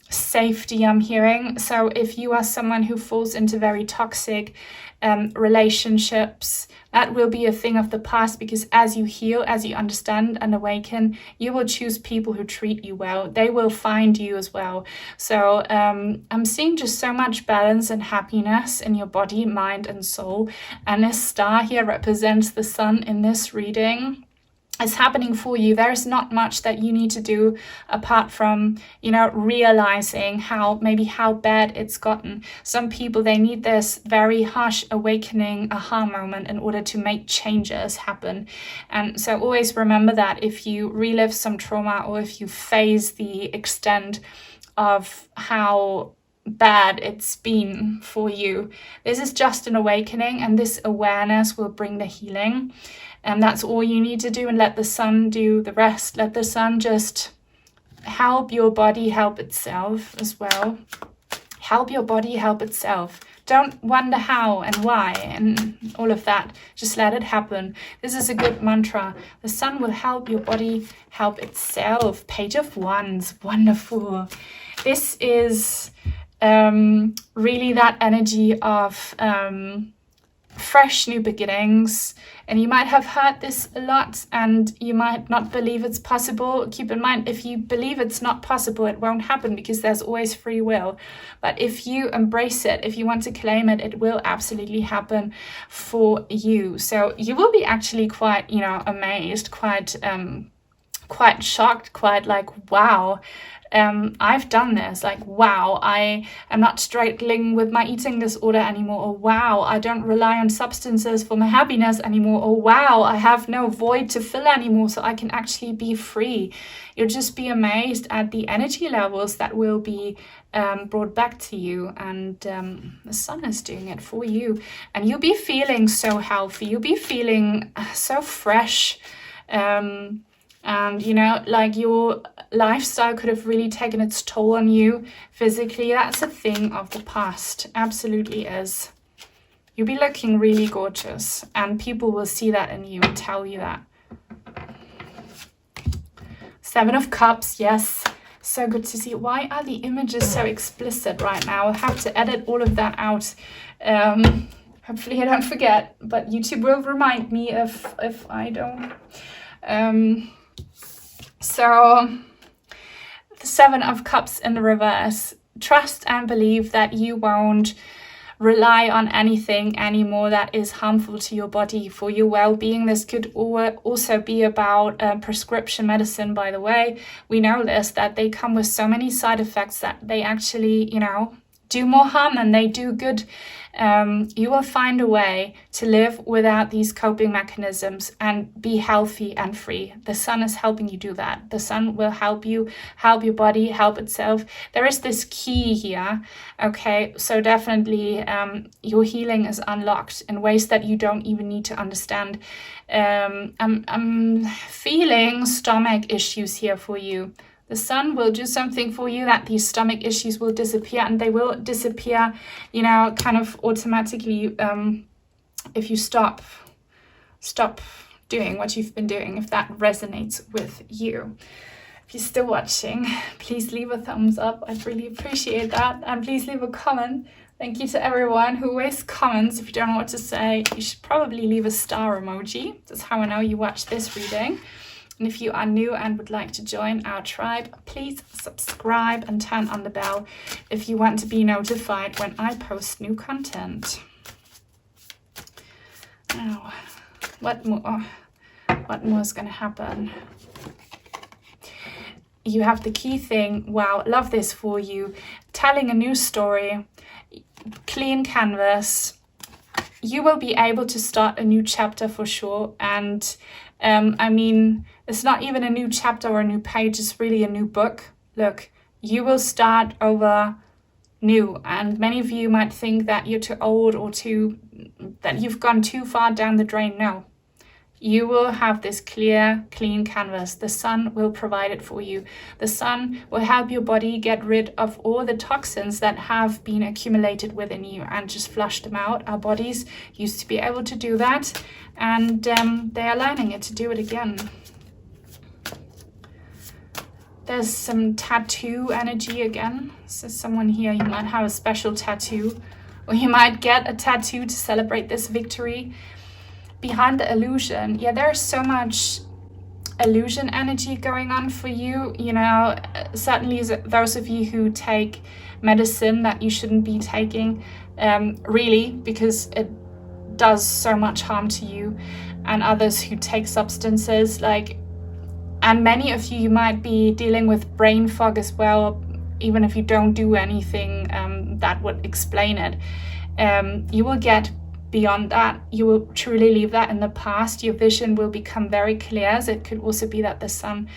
safety, I'm hearing. So if you are someone who falls into very toxic relationships, that will be a thing of the past, because as you heal, as you understand and awaken, you will choose people who treat you well. They will find you as well. So I'm seeing just so much balance and happiness in your body, mind and soul. And this star here represents the sun in this reading. Is happening for you. There's not much that you need to do apart from, you know, realizing how bad it's gotten. Some people, they need this very harsh awakening aha moment in order to make changes happen. And so always remember that if you relive some trauma, or if you phase the extent of how bad it's been for you, this is just an awakening, and this awareness will bring the healing. And that's all you need to do, and let the sun do the rest. Let the sun just help your body help itself as well. Help your body help itself. Don't wonder how and why and all of that. Just let it happen. This is a good mantra. The sun will help your body help itself. Page of Wands. Wonderful. This is really that energy of fresh new beginnings. And you might have heard this a lot, and you might not believe it's possible. Keep in mind, if you believe it's not possible, it won't happen, because there's always free will. But if you embrace it, if you want to claim it, it will absolutely happen for you. So you will be actually quite, you know, amazed, quite shocked, quite like, wow, I've done this. Like, wow, I am not struggling with my eating disorder anymore. Or wow, I don't rely on substances for my happiness anymore. Or wow, I have no void to fill anymore, so I can actually be free. You'll just be amazed at the energy levels that will be brought back to you. And the sun is doing it for you. And you'll be feeling so healthy. You'll be feeling so fresh. And, you know, like your lifestyle could have really taken its toll on you physically. That's a thing of the past. Absolutely is. You'll be looking really gorgeous, and people will see that in you and tell you that. 7 of Cups, yes. So good to see. Why are the images so explicit right now? I'll have to edit all of that out. Hopefully I don't forget, but YouTube will remind me if I don't. So the 7 of Cups in the reverse. Trust and believe that you won't rely on anything anymore that is harmful to your body for your well-being. This could also be about prescription medicine, by the way. We know this, that they come with so many side effects that they actually, you know, do more harm than they do good. You will find a way to live without these coping mechanisms and be healthy and free. The sun is helping you do that. The sun will help you, help your body, help itself. There is this key here, okay? So definitely your healing is unlocked in ways that you don't even need to understand. I'm feeling stomach issues here for you. The sun will do something for you that these stomach issues will disappear, and they will disappear, you know, kind of automatically if you stop doing what you've been doing, if that resonates with you. If you're still watching, please leave a thumbs up. I'd really appreciate that. And please leave a comment. Thank you to everyone who always comments. If you don't know what to say, you should probably leave a star emoji. That's how I know you watched this reading. And if you are new and would like to join our tribe, please subscribe and turn on the bell if you want to be notified when I post new content. Now, what What more is going to happen? You have the key thing. Wow, love this for you. Telling a new story. Clean canvas. You will be able to start a new chapter for sure. And I mean, it's not even a new chapter or a new page. It's really a new book. Look, you will start over new. And many of you might think that you're too old or that you've gone too far down the drain. No. You will have this clear, clean canvas. The sun will provide it for you. The sun will help your body get rid of all the toxins that have been accumulated within you and just flush them out. Our bodies used to be able to do that, and they are learning it to do it again. There's some tattoo energy again. So someone here, you might have a special tattoo, or you might get a tattoo to celebrate this victory. Behind the illusion, yeah, there's so much illusion energy going on for you. You know, certainly those of you who take medicine that you shouldn't be taking, really, because it does so much harm to you, and others who take substances, like, and many of you might be dealing with brain fog as well, even if you don't do anything that would explain it. You will get beyond that. You will truly leave that in the past. Your vision will become very clear. So it could also be that the sun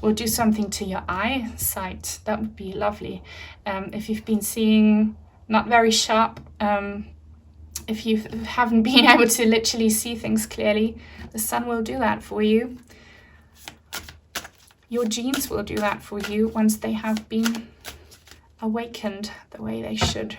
will do something to your eyesight. That would be lovely. If you've been seeing not very sharp, if you haven't been able to literally see things clearly, the sun will do that for you. Your genes will do that for you once they have been awakened the way they should.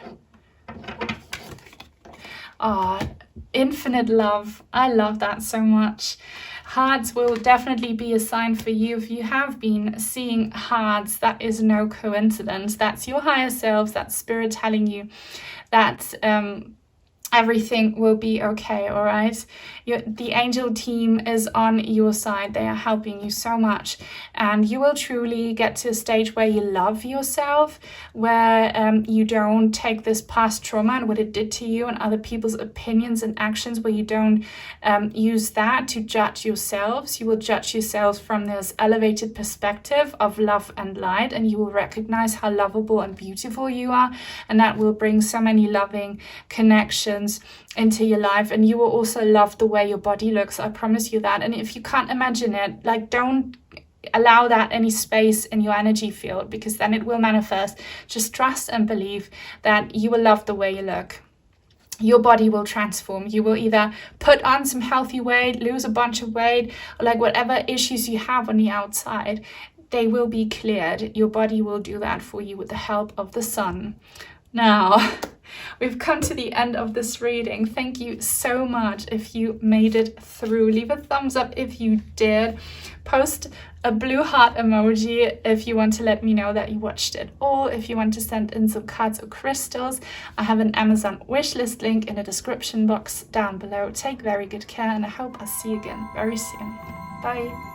Infinite love. I love that so much. Hearts will definitely be a sign for you. If you have been seeing hearts, that is no coincidence. That's your higher selves, that's spirit telling you that everything will be okay, all right? The angel team is on your side. They are helping you so much. And you will truly get to a stage where you love yourself, where you don't take this past trauma and what it did to you and other people's opinions and actions, where you don't use that to judge yourselves. You will judge yourselves from this elevated perspective of love and light, and you will recognize how lovable and beautiful you are. And that will bring so many loving connections into your life, and you will also love the way your body looks. I promise you that. And if you can't imagine it, like, don't allow that any space in your energy field, because then it will manifest. Just trust and believe that you will love the way you look. Your body will transform. You will either put on some healthy weight, lose a bunch of weight, or like whatever issues you have on the outside, they will be cleared. Your body will do that for you with the help of the sun. Now, we've come to the end of this reading. Thank you so much if you made it through. Leave a thumbs up if you did. Post a blue heart emoji if you want to let me know that you watched it all. If you want to send in some cards or crystals, I have an Amazon wishlist link in the description box down below. Take very good care, and I hope I'll see you again very soon. Bye.